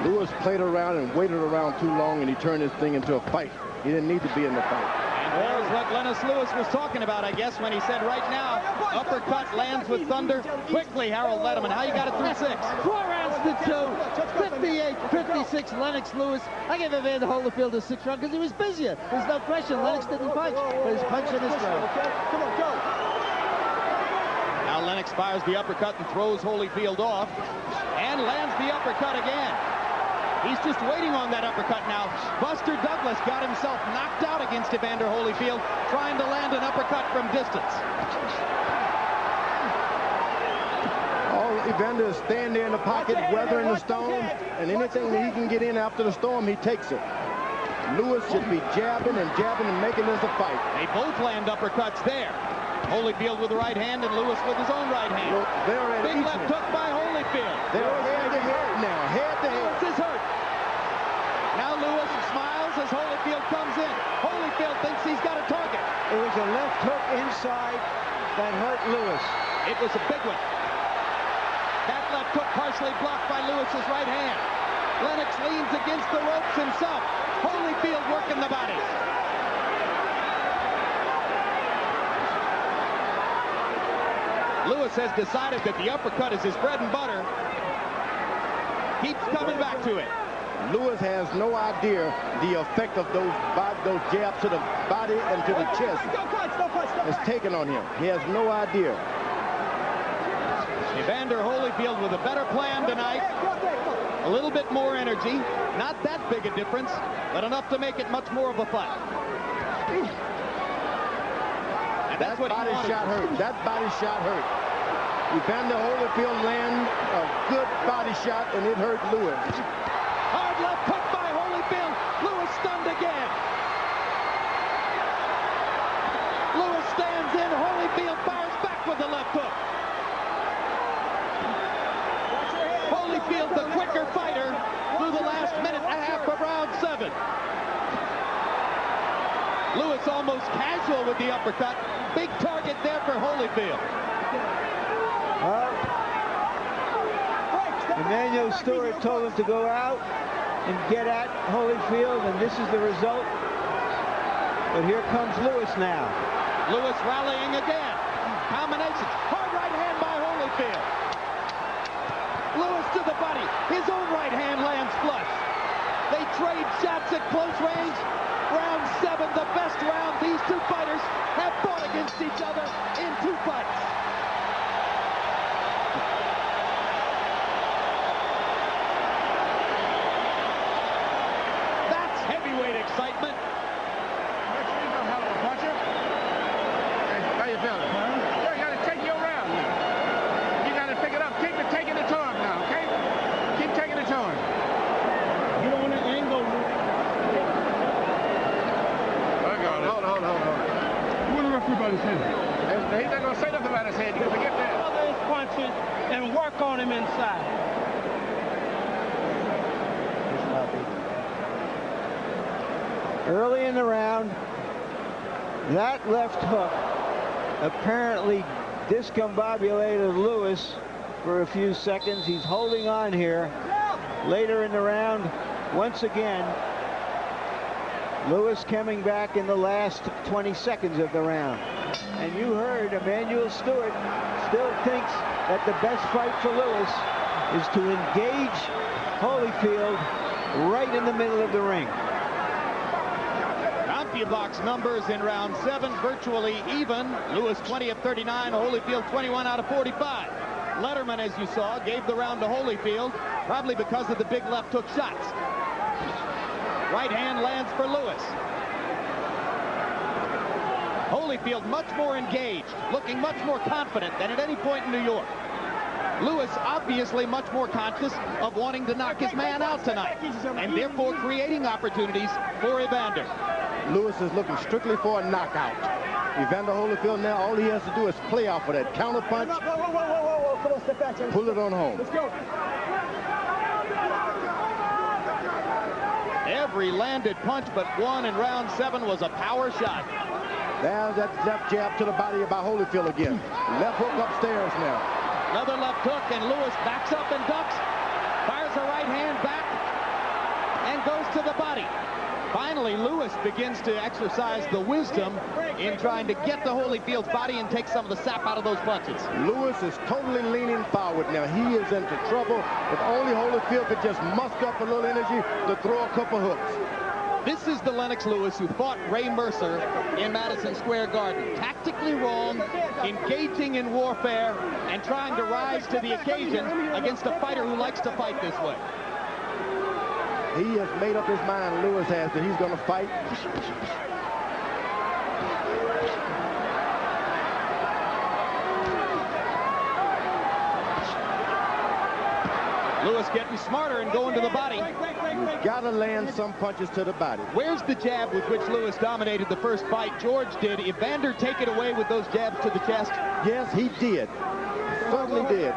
Lewis played around and waited around too long, and he turned this thing into a fight. He didn't need to be in the fight. And there's what Lennox Lewis was talking about, I guess, when he said right now, uppercut lands with thunder. Quickly, Harold Letterman, how you got it through 6? 4 rounds to 2. 58-56, Lennox Lewis. I gave Evander Holyfield a 6th round because he was busier. There's no question. Lennox didn't punch, but he's punching this round. Come on, go. Now Lennox fires the uppercut and throws Holyfield off and lands the uppercut again. He's just waiting on that uppercut now. Buster Douglas got himself knocked out against Evander Holyfield, trying to land an uppercut from distance. All Evander is staying there in the pocket, weathering the storm, and anything that he can get in after the storm, he takes it. Lewis should be jabbing and making this a fight. They both land uppercuts there. Holyfield with the right hand and Lewis with his own right hand. Look, they're at Big left hook by Holyfield. They're head to head now, head to head. Lewis is hurt. Now Lewis smiles as Holyfield comes in. Holyfield thinks he's got a target. It was a left hook inside that hurt Lewis. It was a big one. That left hook partially blocked by Lewis's right hand. Lennox leans against the ropes himself. Holyfield working the body. Lewis has decided that the uppercut is his bread and butter. Keeps coming back to it. Lewis has no idea the effect of those jabs to the body and to the chest. It's taken on him. He has no idea. Evander Holyfield with a better plan tonight. A little bit more energy. Not that big a difference, but enough to make it much more of a fight. And that's what body shot hurt. That body shot hurt. Evander Holyfield landed a good body shot, and it hurt Lewis. Hard left hook by Holyfield. Lewis stunned again. Lewis stands in. Holyfield fires back with the left hook. Holyfield, the quicker fighter, through the last minute and a half of round 7. Lewis almost casual with the uppercut. Big target there for Holyfield. Emmanuel Stewart told him to go out and get at Holyfield, and this is the result. But here comes Lewis now. Lewis rallying again. Combination. Hard right hand by Holyfield. Lewis to the body. His own right hand lands flush. They trade shots at close range. Round 7, the best round these two fighters have fought against each other in 2 fights. That's heavyweight excitement. hold on. What the referee about his head? He's not going to say nothing about his head. You can forget that. Cover his punches and work on him inside. Early in the round, that left hook apparently discombobulated Lewis for a few seconds. He's holding on here. Later in the round, once again, Lewis coming back in the last 20 seconds of the round. And you heard Emanuel Stewart still thinks that the best fight for Lewis is to engage Holyfield right in the middle of the ring. CompuBox numbers in round 7 virtually even. Lewis 20 of 39, Holyfield 21 out of 45. Letterman, as you saw, gave the round to Holyfield, probably because of the big left hook shots. Right hand lands for Lewis. Holyfield much more engaged, looking much more confident than at any point in New York. Lewis obviously much more conscious of wanting to knock his man out tonight, and therefore creating opportunities for Evander. Lewis is looking strictly for a knockout. Evander Holyfield now, all he has to do is play off of that counter punch. Whoa. Come on, step back. Pull it on home. Let's go. Every landed punch but one in round 7 was a power shot. There's that left jab to the body by Holyfield again. Left hook upstairs now. Another left hook, and Lewis backs up and ducks, fires a right hand back, and goes to the body. Finally, Lewis begins to exercise the wisdom in trying to get to Holyfield's body and take some of the sap out of those punches. Lewis is totally leaning forward now. He is into trouble. If only Holyfield could just muster up a little energy to throw a couple hooks. This is the Lennox Lewis who fought Ray Mercer in Madison Square Garden. Tactically wrong, engaging in warfare, and trying to rise to the occasion against a fighter who likes to fight this way. He has made up his mind, Lewis has, that he's going to fight. Lewis getting smarter and going to the body. You've got to land some punches to the body. Where's the jab with which Lewis dominated the first fight? George did. Evander take it away with those jabs to the chest? Yes, he did. Certainly did.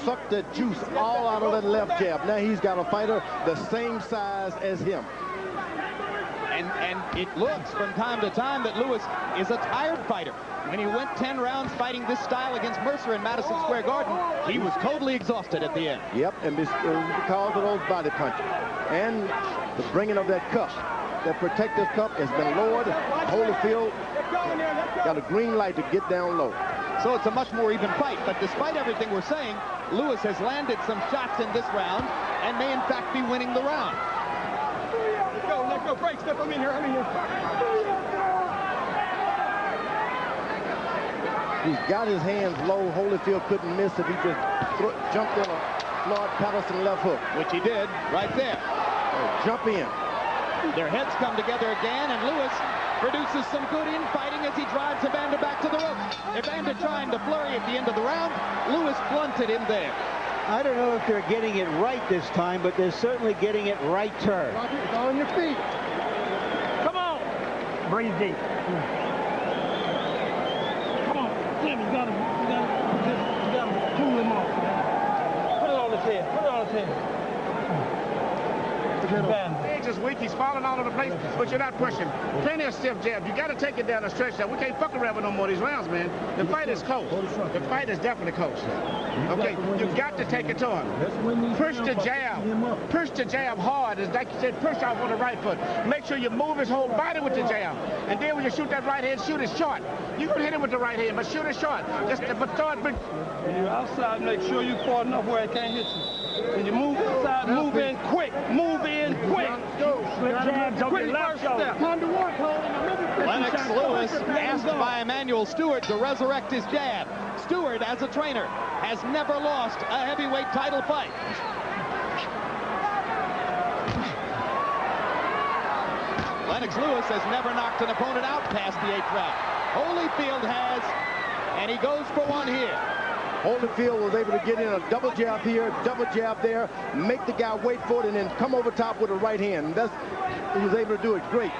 Sucked the juice all out of that left jab. Now he's got a fighter the same size as him. And it looks from time to time that Lewis is a tired fighter. When he went 10 rounds fighting this style against Mercer in Madison Square Garden, he was totally exhausted at the end. Yep, and it was because of those body punches. And the bringing of that cup. That protective cup has been lowered. Holyfield got a green light to get down low. So it's a much more even fight. But despite everything we're saying, Lewis has landed some shots in this round and may in fact be winning the round. Let's go. Break. Step. I'm in here. He's got his hands low. Holyfield couldn't miss if he just jumped in a Floyd Patterson left hook. Which he did right there. Jump in. Their heads come together again, and Lewis produces some good infighting as he drives Evander back to the ropes. Evander trying to flurry at the end of the round. Lewis blunted him there. I don't know if they're getting it right this time, but they're certainly getting it right turn. On your feet. Come on. Breathe deep. Come on. Tim, you gotta pull him off. Put it on his head. Put it on his head. He's just weak. He's falling all over the place, but you're not pushing. Plenty of stiff jab. You got to take it down the stretch. Now we can't fuck around with no more of these rounds, man. The fight is close. The fight is definitely close. Okay, you got to take it to him. Push the jab. Push the jab hard. As like you said, push off on the right foot. Make sure you move his whole body with the jab. And then when you shoot that right hand, shoot it short. You can hit him with the right hand, but shoot it short. But throw it. When you're outside, make sure you far enough where it can't hit you. When you move inside, move in quick. Move in quick. Slip jab, don't get left shoulder. Time to work, Lennox Lewis asked by Emanuel Stewart to resurrect his jab. Stewart, as a trainer, has never lost a heavyweight title fight. Lennox Lewis has never knocked an opponent out past the 8th round. Holyfield has, and he goes for one here. Holyfield was able to get in a double jab here, double jab there, make the guy wait for it, and then come over top with a right hand. He was able to do it great.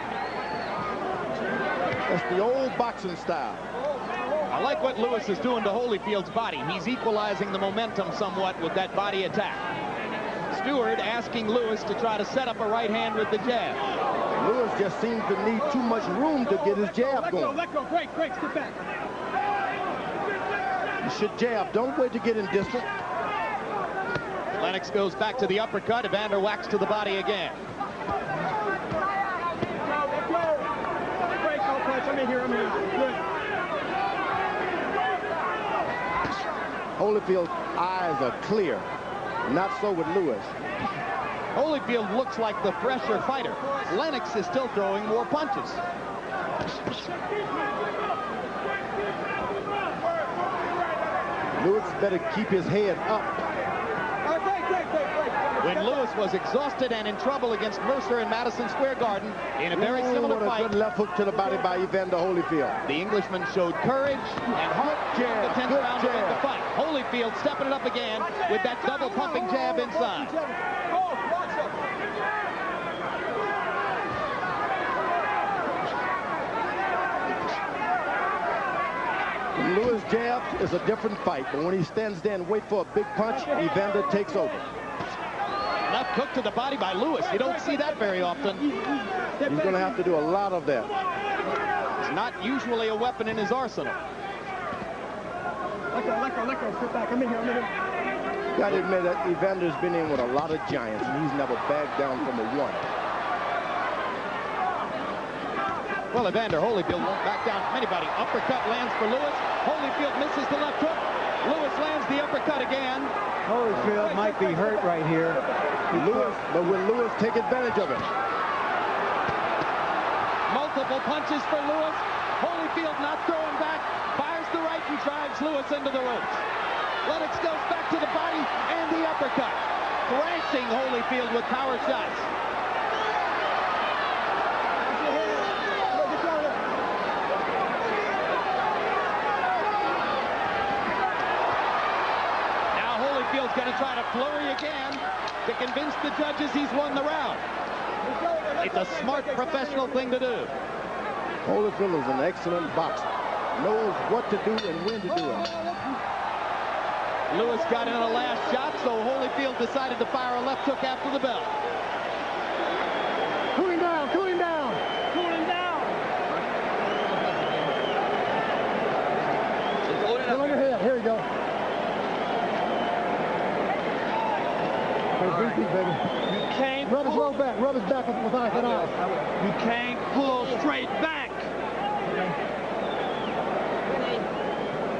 That's the old boxing style. I like what Lewis is doing to Holyfield's body. He's equalizing the momentum somewhat with that body attack. Stewart asking Lewis to try to set up a right hand with the jab. Lewis just seems to need too much room to get his jab going. Let go, break, step back. You should jab. Don't wait to get in distance. Lennox goes back to the uppercut. Evander whacks to the body again. Break, no punch. I'm in here. Good. Holyfield's eyes are clear. Not so with Lewis. Holyfield looks like the fresher fighter. Lennox is still throwing more punches. Lewis better keep his head up. When Lewis was exhausted and in trouble against Mercer in Madison Square Garden in a very similar what a fight. good left hook to the body by Evander Holyfield. The Englishman showed courage and heart in the 10th round to win the fight. Holyfield stepping it up again with that double pumping jab inside. When Lewis jabs, it's a different fight, but when he stands there and waits for a big punch, Evander takes over. Left hook to the body by Lewis. You don't see that very often. He's going to have to do a lot of that. It's not usually a weapon in his arsenal. Let go. Sit back. I'm in here. Got to admit that Evander's been in with a lot of giants, and he's never backed down from a one. Well, Evander Holyfield won't back down from anybody. Uppercut lands for Lewis. Holyfield misses the left hook. Lewis lands the uppercut again. Holyfield might be hurt right here. But will Lewis take advantage of it? Multiple punches for Lewis. Holyfield not throwing back. Fires the right and drives Lewis into the ropes. Lennox goes back to the body and the uppercut. Thrashing Holyfield with power shots. Holyfield's going to try to flurry again to convince the judges he's won the round. It's a smart professional thing to do. Holyfield is an excellent boxer. Knows what to do and when to do it. Lewis got in a last shot, so Holyfield decided to fire a left hook after the bell. Cooling down. Get on your head. Here you go. Right. You can't rub his low back. Rub his back with eyes and eyes. You can't pull straight back.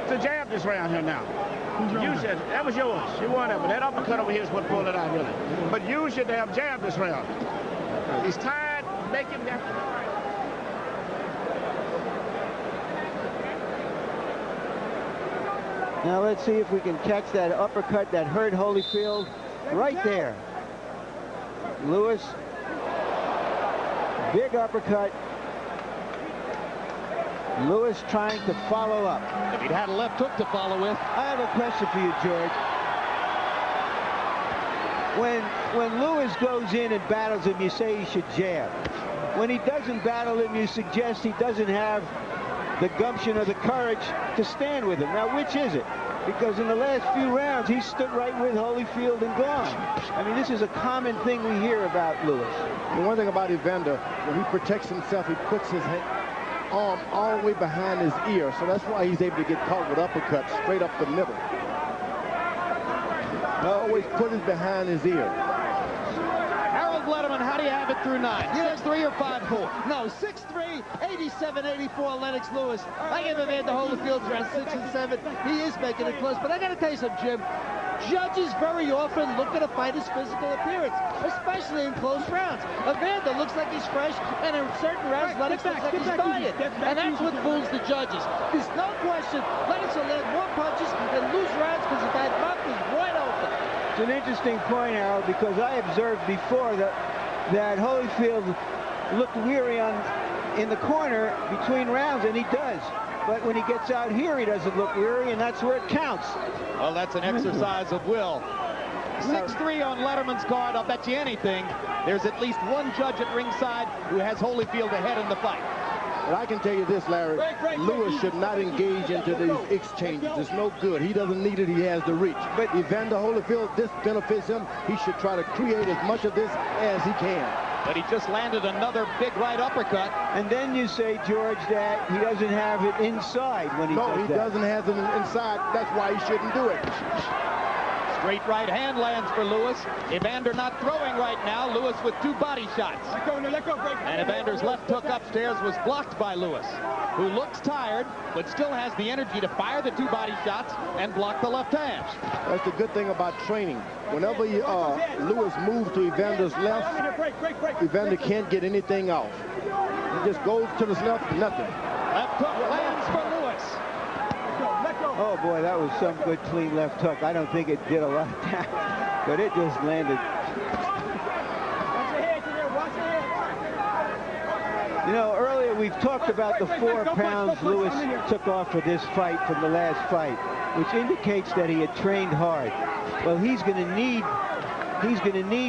It's a jab this round here now. Use it. That was yours. You won it, but that uppercut over here is what pulled it out, really. But use your damn jab this round. He's tired. Make him down. Now let's see if we can catch that uppercut that hurt Holyfield right there. Lewis, big uppercut. Lewis trying to follow up. If he'd had a left hook to follow with. I have a question for you, George. When Lewis goes in and battles him, you say he should jab. When he doesn't battle him, you suggest he doesn't have the gumption or the courage to stand with him. Now, which is it? Because in the last few rounds, he stood right with Holyfield and gone. I mean, this is a common thing we hear about Lewis. The one thing about Evander, when he protects himself, he puts his arm all the way behind his ear, so that's why he's able to get caught with uppercuts straight up the middle. He always put it behind his ear. Harold Letterman, how do you have it through 9? 6'3" or 5'4"? No, 6'3", 87-84, Lennox Lewis. I give Evander Holyfield around 6 and 7. He is making it close, but I got to tell you something, Jim. Judges very often look at a fighter's physical appearance, especially in close rounds. Evander looks like he's fresh, and in certain rounds, Lennox looks like he's tired. And that's what fools the judges. There's no question Lennox will land more punches and lose rounds because that mouth is wide open. It's an interesting point, Harold, because I observed before that Holyfield looked weary in the corner between rounds, and he does. But when he gets out here, he doesn't look weary, and that's where it counts. Well, that's an exercise of will. 6'3" on Letterman's card. I'll bet you anything. There's at least one judge at ringside who has Holyfield ahead in the fight. But I can tell you this, Larry, Lewis should not engage into these exchanges. It's no good. He doesn't need it. He has the reach. But Evander Holyfield, this benefits him. He should try to create as much of this as he can. But he just landed another big right uppercut. And then you say, George, that he doesn't have it inside when he does that. No, he doesn't have it inside. That's why he shouldn't do it. Straight right hand lands for Lewis. Evander not throwing right now. Lewis with 2 body shots. And Evander's left hook upstairs was blocked by Lewis, who looks tired, but still has the energy to fire the 2 body shots and block the left hand. That's the good thing about training. Whenever Lewis moves to Evander's left, Evander can't get anything off. He just goes to the left, nothing. Left hook lands for Lewis. Oh, boy, that was some good clean left hook. I don't think it did a lot of damage, but it just landed. You know, earlier we've talked about the 4 pounds Lewis took off for this fight from the last fight, which indicates that he had trained hard. Well, he's going to need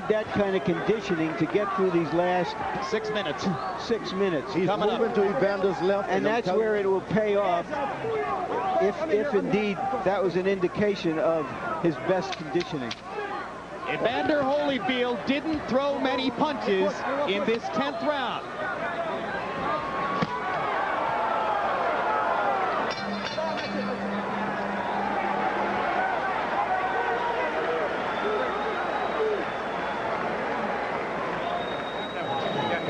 that kind of conditioning to get through these last 6 minutes. 6 minutes. He's moving to Evander's left, and that's where it will pay off. If indeed that was an indication of his best conditioning. Evander Holyfield didn't throw many punches in this 10th round.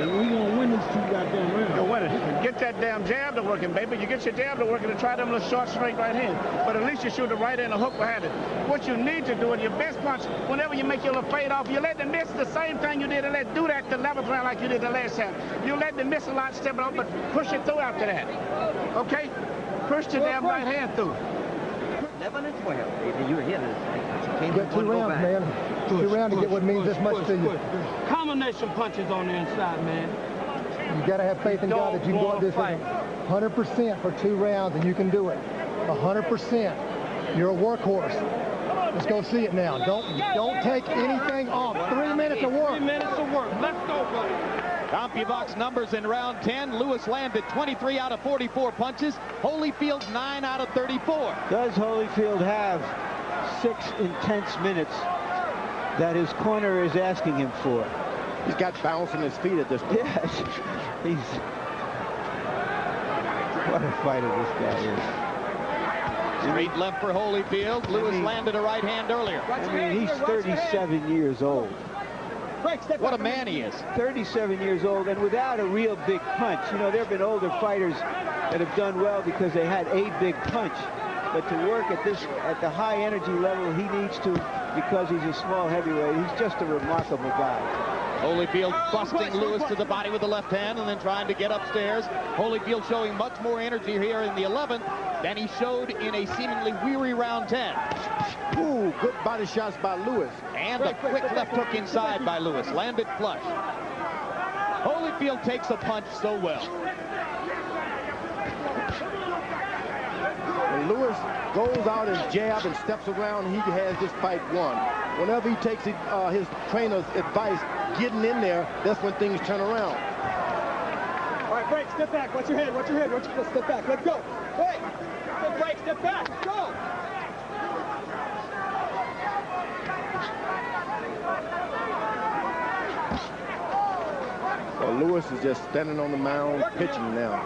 We're gonna win these 2 goddamn rounds. You'll win it. Get that damn jab to working, baby. You get your jab to working and try them little short, straight right hand. But at least you shoot the right hand and hook behind it. What you need to do in your best punch, whenever you make your little fade off, you let them miss the same thing you did and let do that the 11th round like you did the last time. You let them miss a lot, step it up, but push it through after that. Okay? Push the damn right hand through. 11 and 12. You're here. You got 2 rounds, man. 2 rounds to get what means this much to you. Combination punches on the inside, man. You got to have faith in God that you can go out this 100% for 2 rounds, and you can do it. 100%. You're a workhorse. Let's go see it now. Don't take anything off. 3 minutes of work. 3 minutes of work. Let's go, brother. CompuBox numbers in round 10. Lewis landed 23 out of 44 punches. Holyfield 9 out of 34. Does Holyfield have 6 intense minutes that his corner is asking him for? He's got bounce in his feet at this point. Yes. What a fighter this guy is. Straight left for Holyfield. Lewis landed a right hand earlier. I mean, he's 37 years old. What a man he is. 37 years old and without a real big punch. You know, there have been older fighters that have done well because they had a big punch. But to work at the high energy level he needs to, because he's a small heavyweight, he's just a remarkable guy. Holyfield busting Lewis to the body with the left hand and then trying to get upstairs. Holyfield showing much more energy here in the 11th than he showed in a seemingly weary round 10. Ooh, good body shots by Lewis. And a quick left hook inside by Lewis. Landed flush. Holyfield takes a punch so well. When Lewis goes out and jab and steps around, he has this fight won. Whenever he takes his trainer's advice, getting in there, that's when things turn around. All right, break, step back. Watch your head, watch your head. Step back, let's go. Hey, step break, step back, go. Well, Lewis is just standing on the mound, pitching now.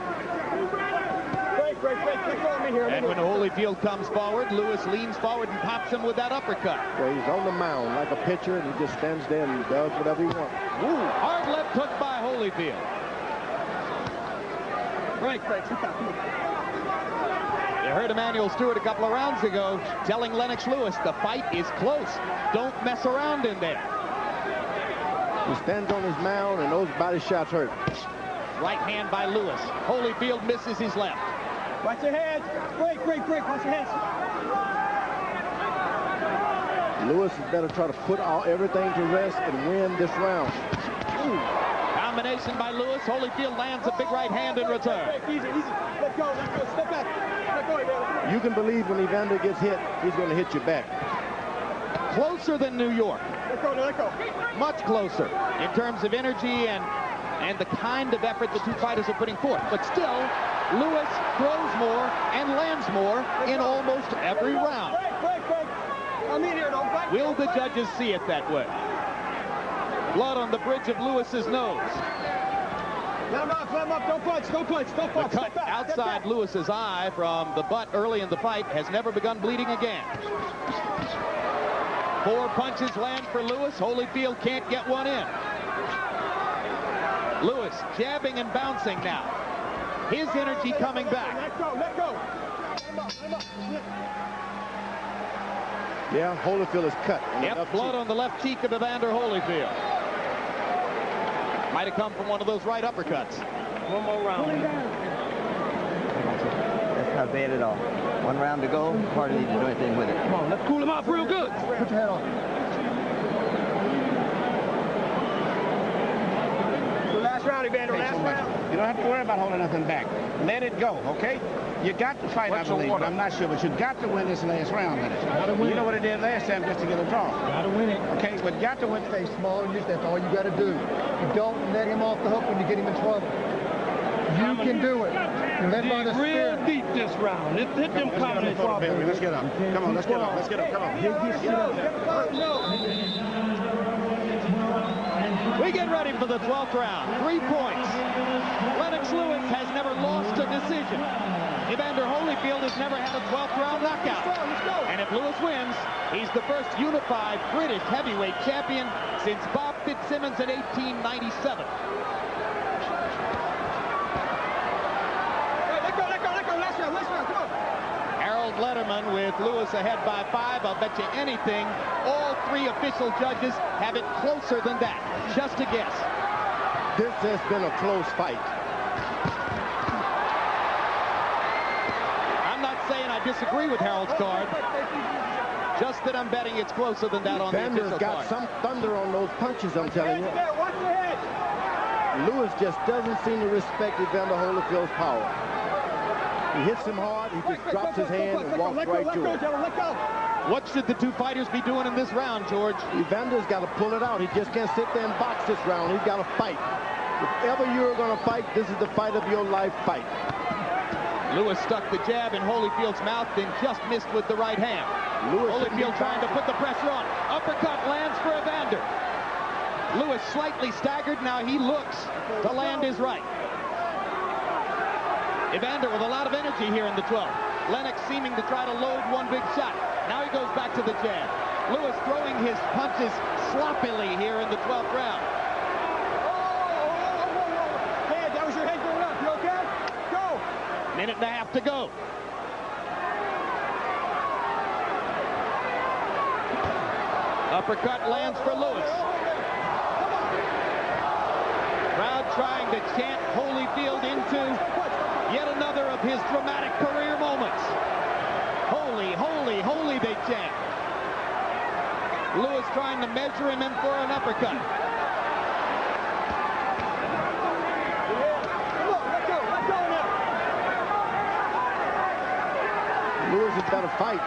Break, and when Holyfield comes forward, Lewis leans forward and pops him with that uppercut. Well, he's on the mound like a pitcher, and he just stands there and does whatever he wants. Ooh, hard left hook by Holyfield. Break. You heard Emmanuel Stewart a couple of rounds ago telling Lennox Lewis the fight is close. Don't mess around in there. He stands on his mound, and those body shots hurt. Right hand by Lewis. Holyfield misses his left. Watch your head. Break. Watch your head. Lewis is better try to put everything to rest and win this round. Ooh. Combination by Lewis. Holyfield lands a big right hand in return. Easy. Let go. Step back. Let go, Evander. You can believe when Evander gets hit, he's going to hit you back. Closer than New York. Let go. Much closer in terms of energy and and the kind of effort the two fighters are putting forth. But still, Lewis throws more and lands more in almost every round. Will the judges see it that way? Blood on the bridge of Lewis's nose. Let him up, don't punch, don't punch, don't punch. The cut outside Lewis's eye from the butt early in the fight has never begun bleeding again. 4 punches land for Lewis. Holyfield can't get one in. Lewis jabbing and bouncing now. His energy coming back. Let go, let go. Yeah, Holyfield is cut. Yep, blood on the left cheek of Evander Holyfield. Might have come from one of those right uppercuts. One more round. That's not bad at all. 1 round to go. Hardly need to do anything with it. Come on, let's cool him off real good. Put your head on. Last round, Evander, last round. You don't have to worry about holding nothing back. Let it go, okay? You got to fight, I believe. I'm not sure, but you got to win this last round, Lennox. You know what it did last time just to get a draw. Got to win it. Okay, but you got to win. Stay small and that's all you got to do. You don't let him off the hook when you get him in trouble. You can do it. You let him on the real deep this round. Hit them comments. Let's get up. Come on, let's get up. Let's get up. Come on. We get ready for the 12th round. 3 points. Lennox Lewis has never lost a decision. Evander Holyfield has never had a 12th round knockout. And if Lewis wins, he's the first unified British heavyweight champion since Bob Fitzsimmons in 1897. Letterman with Lewis ahead by 5. I'll bet you anything all 3 official judges have it closer than that. Just a guess. This has been a close fight. I'm not saying I disagree with Harold's card. Just that I'm betting it's closer than that on the official card. Vander's got some thunder on those punches, I'm telling you. Lewis just doesn't seem to respect Evander Holyfield's power. He hits him hard, he just drops his hand and walks right through it. What should the two fighters be doing in this round, George? Evander's got to pull it out. He just can't sit there and box this round. He's got to fight. If ever you're going to fight, this is the fight of your life fight. Lewis stuck the jab in Holyfield's mouth, then just missed with the right hand. Holyfield trying to put the pressure on. Uppercut lands for Evander. Lewis slightly staggered. Now he looks to land his right. Evander with a lot of energy here in the 12th. Lennox seeming to try to load one big shot. Now he goes back to the jab. Lewis throwing his punches sloppily here in the 12th round. Hey, that was your head going up. You okay? Go. Minute and a half to go. Uppercut lands for Lewis. Crowd trying to chant Holyfield into yet another of his dramatic career moments. Holy, holy, holy, they chant. Lewis trying to measure him in for an uppercut. Lewis has got to fight.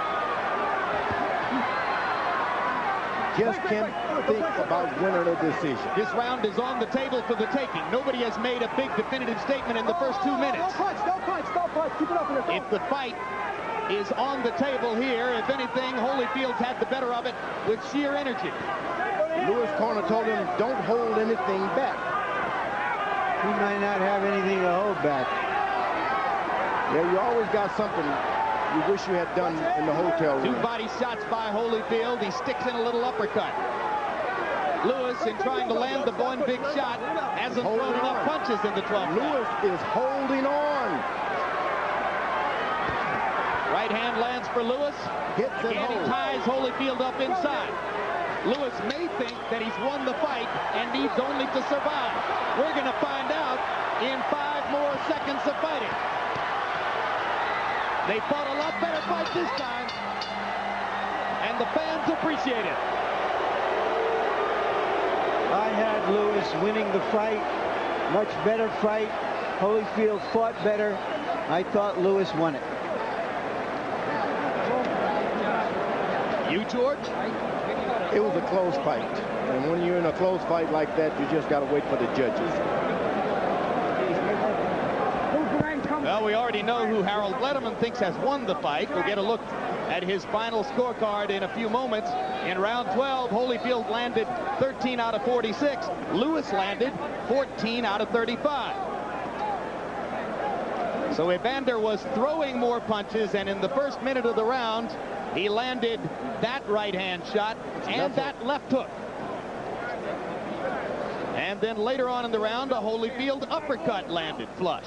Just can't think about winning a decision. This round is on the table for the taking. Nobody has made a big definitive statement in the first 2 minutes. Don't punch. Keep it up in there. If the fight is on the table here, if anything, Holyfield's had the better of it with sheer energy. Lewis' corner told him, don't hold anything back. He might not have anything to hold back. Yeah, you always got something you wish you had done in the hotel room. 2 body shots by Holyfield. He sticks in a little uppercut. Lewis, in trying to land the one big shot, hasn't thrown enough punches in the 12th. Lewis is holding on. Right hand lands for Lewis. Hits and Again, he ties Holyfield up inside. Lewis may think that he's won the fight and needs only to survive. We're going to find out in 5 more seconds of fighting. They fought a lot better fight this time, and the fans appreciate it. I had Lewis winning the fight, much better fight. Holyfield fought better. I thought Lewis won it. You, George? It was a close fight. And when you're in a close fight like that, you just got to wait for the judges. Well, we already know who Harold Letterman thinks has won the fight. We'll get a look at his final scorecard in a few moments. In round 12, Holyfield landed 13 out of 46. Lewis landed 14 out of 35. So Evander was throwing more punches, and in the first minute of the round, he landed that right-hand shot and that left hook. And then later on in the round, a Holyfield uppercut landed flush.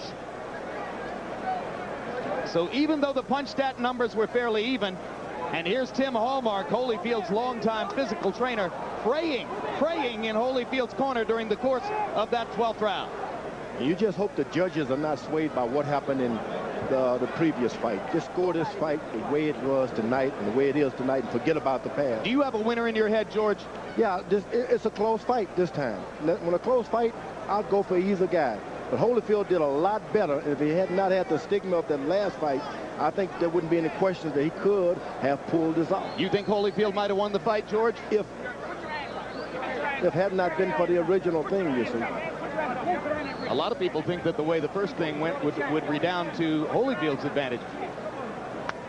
So even though the punch stat numbers were fairly even, and here's Tim Hallmark, Holyfield's longtime physical trainer, praying in Holyfield's corner during the course of that 12th round. You just hope the judges are not swayed by what happened in the previous fight. Just score this fight the way it was tonight and the way it is tonight and forget about the past. Do you have a winner in your head, George? Yeah, it's a close fight this time. When a close fight, I'll go for either guy. But Holyfield did a lot better, and if he had not had the stigma of that last fight, I think there wouldn't be any questions that he could have pulled this off. You think Holyfield might have won the fight, George? If it had not been for the original thing, you see. A lot of people think that the way the first thing went would redound to Holyfield's advantage.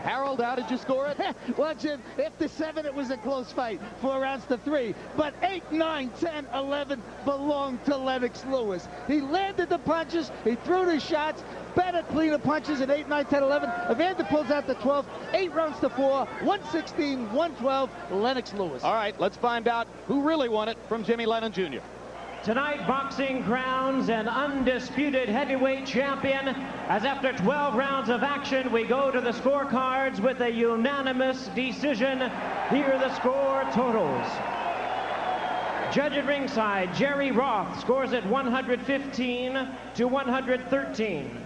Harold, how did you score it? Watch it. After 7, it was a close fight. 4 rounds to 3. But 8, 9, 10, 11 belonged to Lennox Lewis. He landed the punches. He threw the shots. Better, cleaner punches at 8, 9, 10, 11. Evander pulls out the 12. 8 rounds to 4. 116, 112. Lennox Lewis. All right, let's find out who really won it from Jimmy Lennon Jr. Tonight, boxing crowns an undisputed heavyweight champion, as after 12 rounds of action, we go to the scorecards with a unanimous decision. Here are the score totals. Judge at ringside, Jerry Roth, scores at 115 to 113.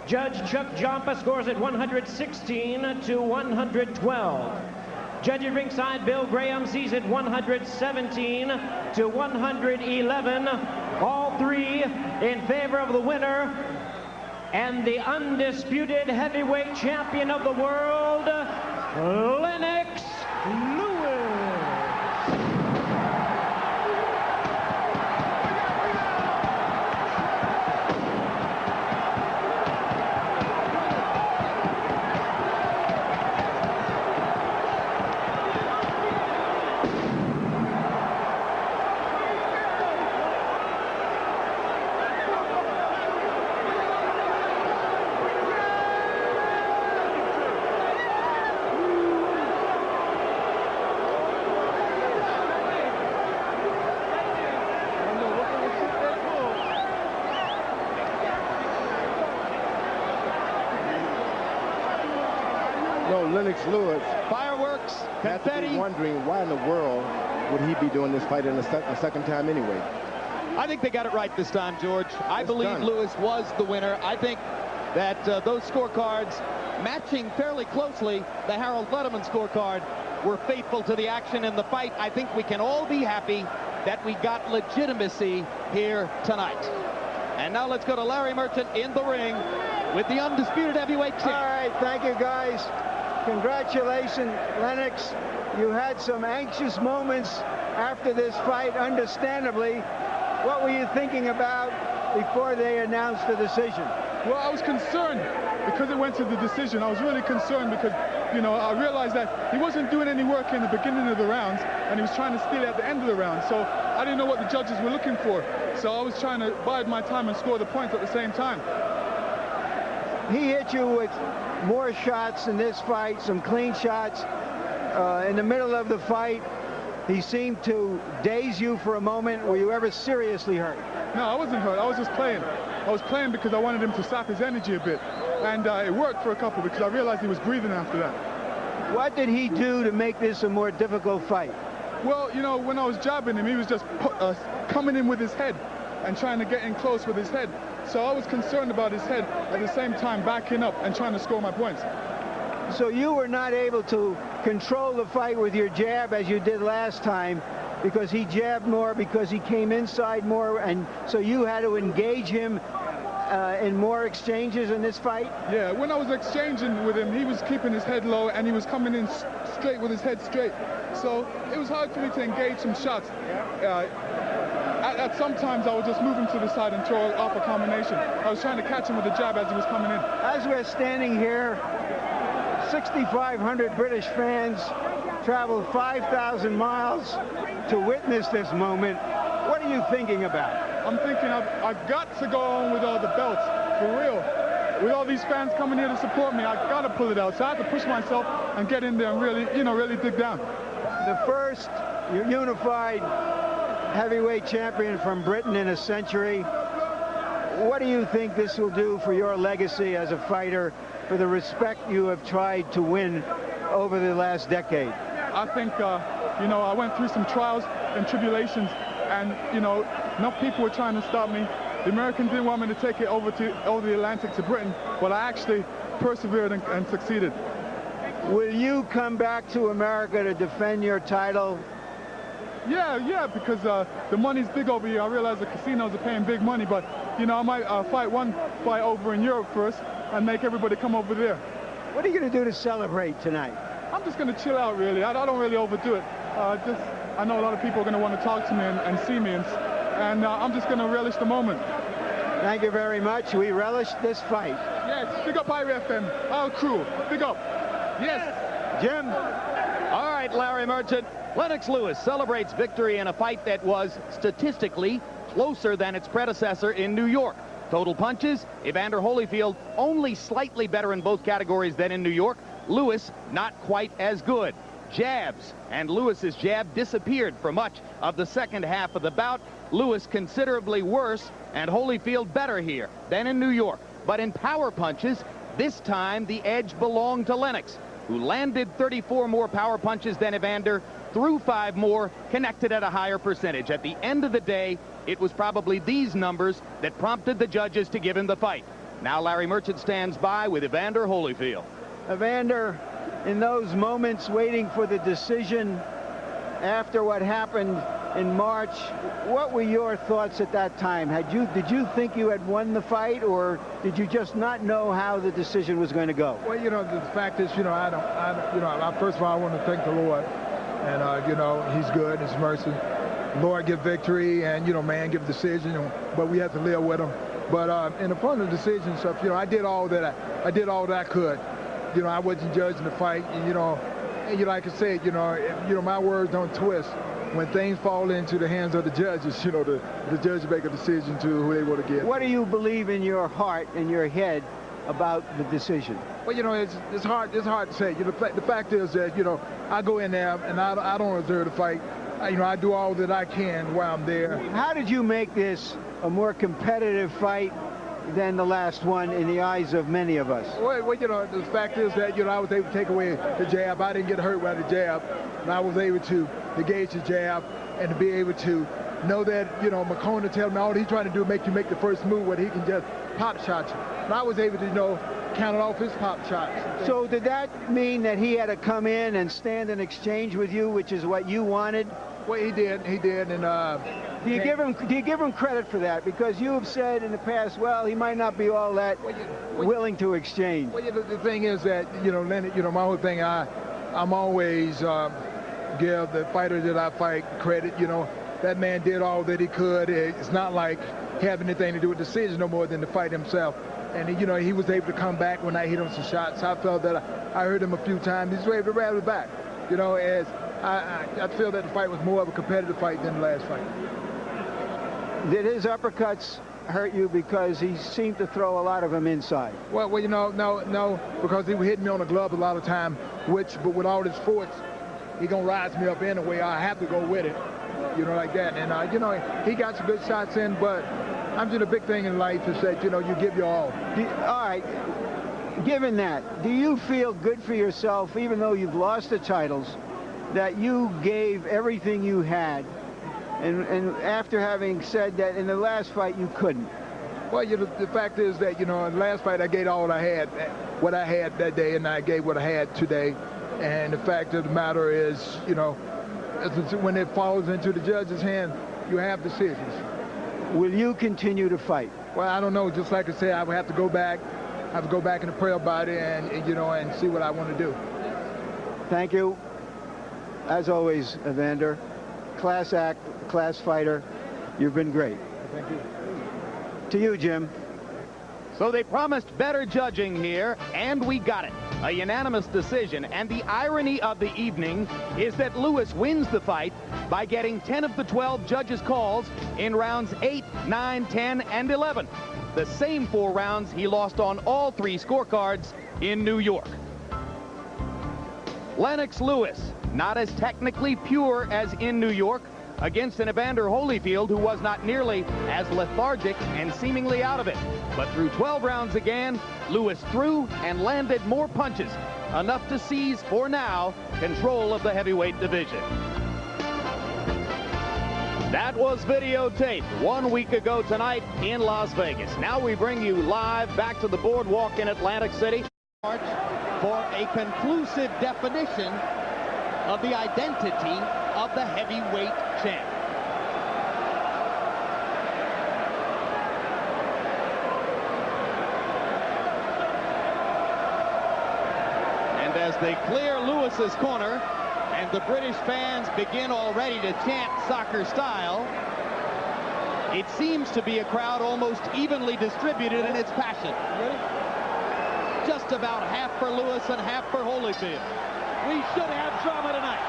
Judge Chuck Joppa scores at 116 to 112. Judge at ringside, Bill Graham, sees it 117 to 111. All three in favor of the winner and the undisputed heavyweight champion of the world, Lennox Lewis. Lennox Lewis, fireworks, confetti. Have to be wondering why in the world would he be doing this fight in a second time anyway. I think they got it right this time, George. I believe Lewis was the winner. I think that those scorecards, matching fairly closely the Harold Letterman scorecard, were faithful to the action in the fight. I think we can all be happy that we got legitimacy here tonight. And now let's go to Larry Merchant in the ring with the undisputed heavyweight champ. All right, thank you, guys. Congratulations, Lennox. You had some anxious moments after this fight, understandably. What were you thinking about before they announced the decision? Well, I was concerned because it went to the decision. I was really concerned because, you know, I realized that he wasn't doing any work in the beginning of the rounds, and he was trying to steal at the end of the round. So I didn't know what the judges were looking for. So I was trying to bide my time and score the points at the same time. He hit you with more shots in this fight, some clean shots. In the middle of the fight, he seemed to daze you for a moment. Were you ever seriously hurt? No, I wasn't hurt. I was just playing. I was playing because I wanted him to sap his energy a bit. And it worked for a couple because I realized he was breathing after that. What did he do to make this a more difficult fight? Well, you know, when I was jabbing him, he was just coming in with his head and trying to get in close with his head. So I was concerned about his head, at the same time backing up and trying to score my points. So you were not able to control the fight with your jab as you did last time because he jabbed more, because he came inside more, and so you had to engage him in more exchanges in this fight? Yeah, when I was exchanging with him, he was keeping his head low and he was coming in straight with his head straight. So it was hard for me to engage some shots. At that sometimes I would just move him to the side and throw off a combination. I was trying to catch him with the jab as he was coming in. As we're standing here, 6,500 British fans traveled 5,000 miles to witness this moment. What are you thinking about? I'm thinking I've got to go on with all the belts, for real. With all these fans coming here to support me, I've got to pull it out. So I have to push myself and get in there and really, really dig down. The first unified heavyweight champion from Britain in a century. What do you think this will do for your legacy as a fighter, for the respect you have tried to win over the last decade? I think, I went through some trials and tribulations, and, no people were trying to stop me. The Americans didn't want me to take it over the Atlantic to Britain, but I actually persevered and succeeded. Will you come back to America to defend your title? Yeah, because the money's big over here. I realize the casinos are paying big money, but, I might fight one fight over in Europe first and make everybody come over there. What are you going to do to celebrate tonight? I'm just going to chill out, really. I don't really overdo it. I know a lot of people are going to want to talk to me and see me, and I'm just going to relish the moment. Thank you very much. We relish this fight. Yes, big up IRFM, our crew. Big up. Yes. Jim. All right, Larry Merchant. Lennox Lewis celebrates victory in a fight that was statistically closer than its predecessor in New York. Total punches, Evander Holyfield only slightly better in both categories than in New York. Lewis not quite as good. Jabs, and Lewis's jab disappeared for much of the second half of the bout. Lewis considerably worse and Holyfield better here than in New York. But in power punches, this time the edge belonged to Lennox, who landed 34 more power punches than Evander, threw 5 more, connected at a higher percentage. At the end of the day, it was probably these numbers that prompted the judges to give him the fight. Now Larry Merchant stands by with Evander Holyfield. Evander, in those moments waiting for the decision after what happened in March, what were your thoughts at that time? Did you think you had won the fight, or did you just not know how the decision was going to go? Well, the fact is, first of all, I want to thank the Lord, and He's good, His mercy. Lord give victory, and man give decision, but we have to live with Him. But in the front of the decision stuff, I did all that I could. I wasn't judging the fight, and like I said, my words don't twist. When things fall into the hands of the judges, the judges make a decision to who they want to get. What do you believe in your heart, in your head, about the decision? Well, it's hard to say. The fact is that I go in there and I don't deserve the fight. I do all that I can while I'm there. How did you make this a more competitive fight than the last one in the eyes of many of us? Well, the fact is that I was able to take away the jab. I didn't get hurt by the jab, and I was able to engage the jab and to be able to know that McCona tell me all he's trying to do is make you make the first move where he can just pop shot you. And I was able to count it off his pop shots. So did that mean that he had to come in and stand in exchange with you, which is what you wanted? Well, he did, and do you give him credit for that? Because you have said in the past, well, he might not be all that willing to exchange. Well, the thing is that Leonard, my whole thing, I'm always give the fighter that I fight credit. That man did all that he could. It's not like he had anything to do with the decision no more than to fight himself. And he was able to come back when I hit him some shots. I felt that I heard him a few times. He's able to rattle it back. As I feel that the fight was more of a competitive fight than the last fight. Did his uppercuts hurt you because he seemed to throw a lot of them inside? Well, no, because he would hit me on the glove a lot of time, but with all his force, he gonna rise me up anyway. I have to go with it, like that. And he got some good shots in, but I'm just a big thing in life is that you give your all. All right. Given that, do you feel good for yourself, even though you've lost the titles, that you gave everything you had, and after having said that in the last fight you couldn't? Well, the fact is that in the last fight I gave all I had, what I had that day, and I gave what I had today. And the fact of the matter is, when it falls into the judge's hand, you have decisions. Will you continue to fight? Well, I don't know. Just like I said, I would have to go back. I have to go back and pray about it and see what I want to do. Thank you. As always, Evander, class act, class fighter. You've been great. Thank you. To you, Jim. So they promised better judging here, and we got it. A unanimous decision, and the irony of the evening is that Lewis wins the fight by getting 10 of the 12 judges' calls in rounds 8, 9, 10, and 11. The same 4 rounds he lost on all 3 scorecards in New York. Lennox Lewis, not as technically pure as in New York, against an Evander Holyfield who was not nearly as lethargic and seemingly out of it. But through 12 rounds again, Lewis threw and landed more punches, enough to seize, for now, control of the heavyweight division. That was videotape 1 week ago tonight in Las Vegas. Now we bring you live back to the boardwalk in Atlantic City for a conclusive definition of the identity of the heavyweight champ. And as they clear Lewis's corner and the British fans begin already to chant soccer style, it seems to be a crowd almost evenly distributed in its passion. Just about half for Lewis and half for Holyfield. We should have drama tonight.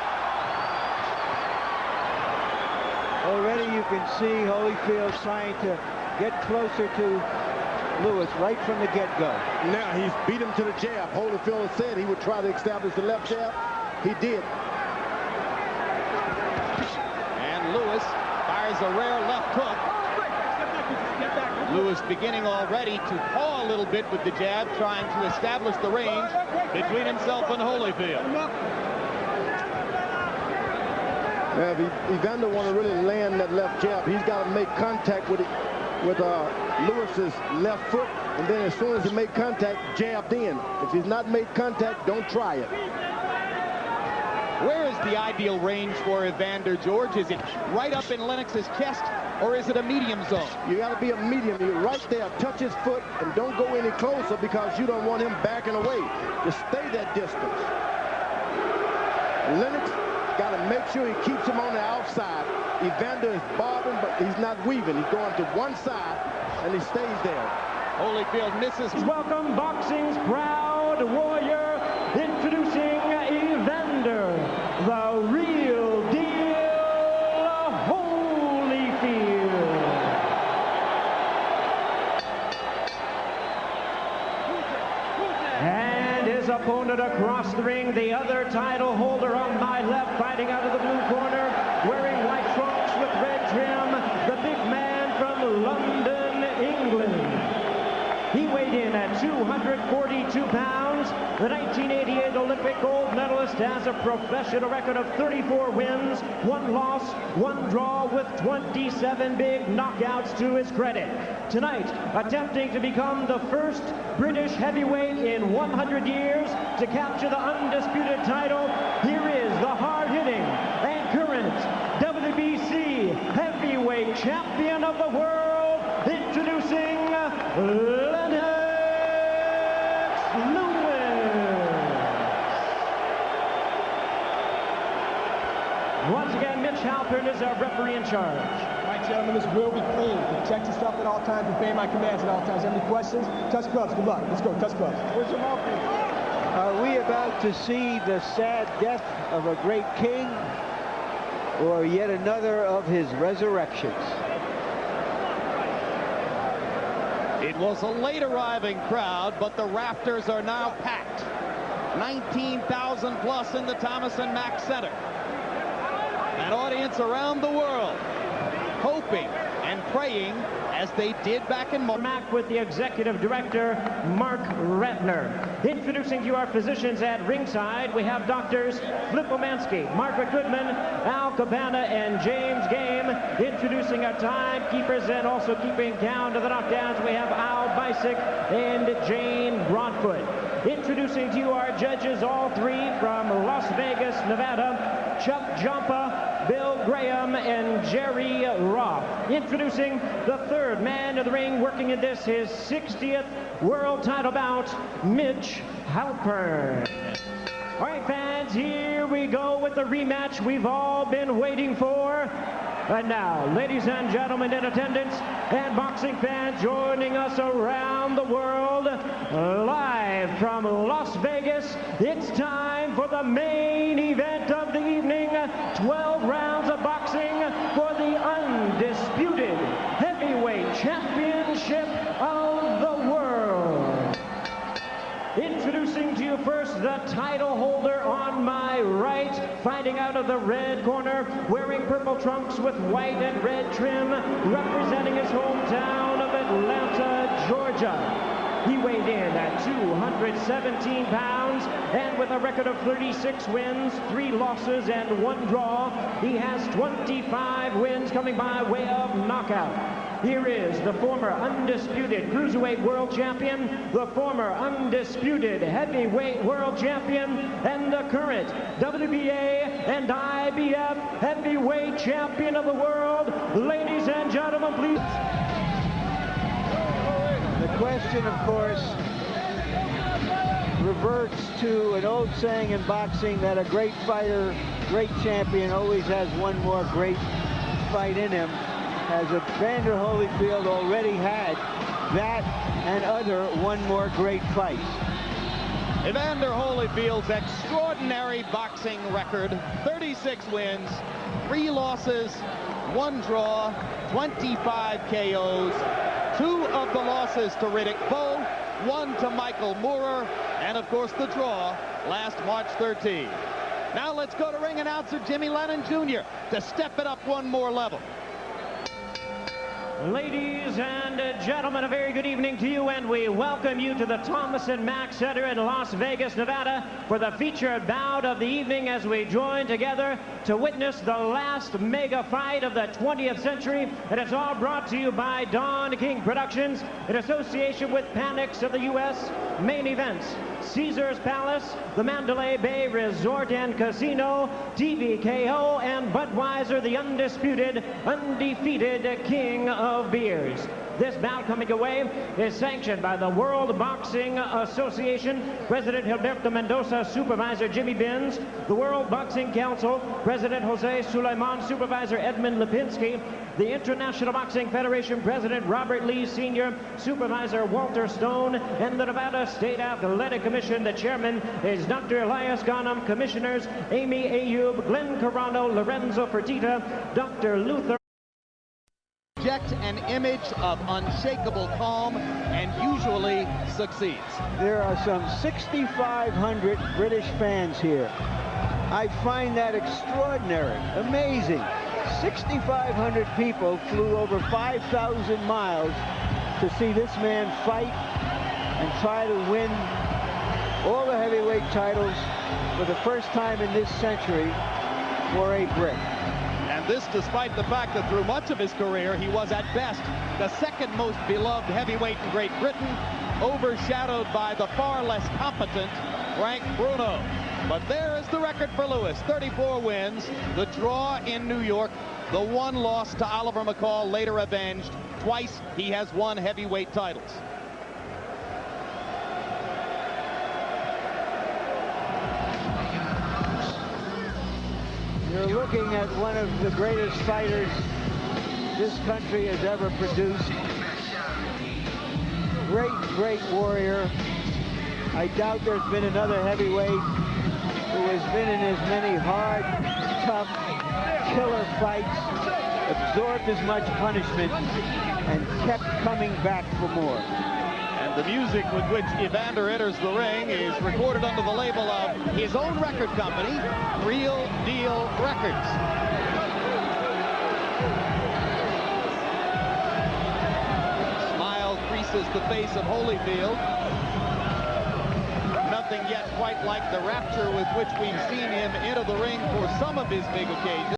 Already you can see Holyfield trying to get closer to Lewis right from the get-go. Now he's beat him to the jab. Holyfield said he would try to establish the left jab. He did. And Lewis fires a rare left hook. Lewis beginning already to paw a little bit with the jab, trying to establish the range between himself and Holyfield. Now, if Evander want to really land that left jab, he's got to make contact with Lewis's left foot, and then as soon as he make contact, jabbed in. If he's not made contact, don't try it. Where is the ideal range for Evander, George? Is it right up in Lennox's chest, or is it a medium zone? You got to be a medium. You're right there. Touch his foot and don't go any closer because you don't want him backing away. Just stay that distance. Lennox got to make sure he keeps him on the outside. Evander is bobbing, but he's not weaving. He's going to one side, and he stays there. Holyfield misses. Welcome, boxing's proud warrior, introducing Evander, the real deal, Holyfield. And his opponent across the ring, the other title holder on my left, fighting out of the blue corner, wearing white trunks with red trim, the big man from London, England. He weighed in at 242 pounds. The 1988 Olympic gold medalist has a professional record of 34 wins, 1 loss, 1 draw, with 27 big knockouts to his credit. Tonight, attempting to become the first British heavyweight in 100 years to capture the undisputed title, here is the hard-hitting and current WBC heavyweight champion of the world, introducing Lennox Lewis. Once again, Mitch Halpern is our referee in charge. All right, gentlemen, this will be clean. Protect yourself at all times, obey my commands at all times. Have any questions? Touch gloves. Good luck. Let's go. Touch gloves. Where's your mouthpiece? Are we about to see the sad death of a great king, or yet another of his resurrections? It was a late arriving crowd, but the rafters are now packed. 19,000 plus in the Thomas and Mack Center. An audience around the world hoping and praying as they did back in March. Mack with the executive director, Mark Ratner. Introducing to you our physicians at ringside, we have doctors Flip Omansky, Margaret Goodman, Al Cabana, and James Game. Introducing our timekeepers and also keeping count of the knockdowns, we have Al Bisick and Jane Broadfoot. Introducing to you our judges, all 3 from Las Vegas, Nevada, Chuck Jumpa, Bill Graham, and Jerry Roth. Introducing the 3rd man of the ring, working in this, his 60th world title bout, Mitch Halpern. All right, fans, here we go with the rematch we've all been waiting for. And now, ladies and gentlemen in attendance and boxing fans joining us around the world, live from Las Vegas, it's time for the main event of the evening. 12 rounds of boxing for the undisputed heavyweight championship of the world. Introducing to you first the title holder on my right, fighting out of the red corner, wearing purple trunks with white and red trim, representing his hometown of Atlanta, Georgia. He weighed in at 217 pounds, and with a record of 36 wins, 3 losses, and 1 draw, he has 25 wins coming by way of knockout. Here is the former undisputed cruiserweight world champion, the former undisputed heavyweight world champion, and the current WBA and IBF heavyweight champion of the world. Ladies and gentlemen, please. The question, of course, reverts to an old saying in boxing that a great fighter, great champion, always has one more great fight in him. Has Evander Holyfield already had that and other one more great fights? Evander Holyfield's extraordinary boxing record: 36 wins, 3 losses, 1 draw, 25 KOs. 2 of the losses to Riddick Bowe, 1 to Michael Moorer, and of course the draw last March 13. Now let's go to ring announcer Jimmy Lennon Jr. to step it up one more level. Ladies and gentlemen, a very good evening to you, and we welcome you to the Thomas and Mack Center in Las Vegas, Nevada, for the featured bout of the evening as we join together to witness the last mega fight of the 20th century. And it's all brought to you by Don King Productions in association with Panics of the U.S. Main events: Caesar's Palace, the Mandalay Bay Resort and Casino, TVKO, and Budweiser, the undisputed, undefeated king of beers. This bout coming away is sanctioned by the World Boxing Association, President Gilberto Mendoza, Supervisor Jimmy Benz, the World Boxing Council, President Jose Sulaiman, Supervisor Edmund Lipinski, the International Boxing Federation, President Robert Lee Sr., Supervisor Walter Stone, and the Nevada State Athletic Commission. The chairman is Dr. Elias Ghanem, commissioners Amy Ayub, Glenn Carano, Lorenzo Fertitta, Dr. Luther. Project an image of unshakable calm and usually succeeds. There are some 6,500 British fans here. I find that extraordinary, amazing. 6,500 people flew over 5,000 miles to see this man fight and try to win all the heavyweight titles for the first time in this century for a Brit. And this despite the fact that through much of his career, he was at best the second most beloved heavyweight in Great Britain, overshadowed by the far less competent Frank Bruno. But there is the record for Lewis: 34 wins, the draw in New York, the 1 loss to Oliver McCall, later avenged. Twice he has won heavyweight titles. You're looking at one of the greatest fighters this country has ever produced. Great, great warrior. I doubt there's been another heavyweight who has been in as many hard, tough, killer fights, absorbed as much punishment, and kept coming back for more. And the music with which Evander enters the ring is recorded under the label of his own record company, Real Deal Records. Smile creases the face of Holyfield. Nothing yet quite like the rapture with which we've seen him enter the ring for some of his big occasions.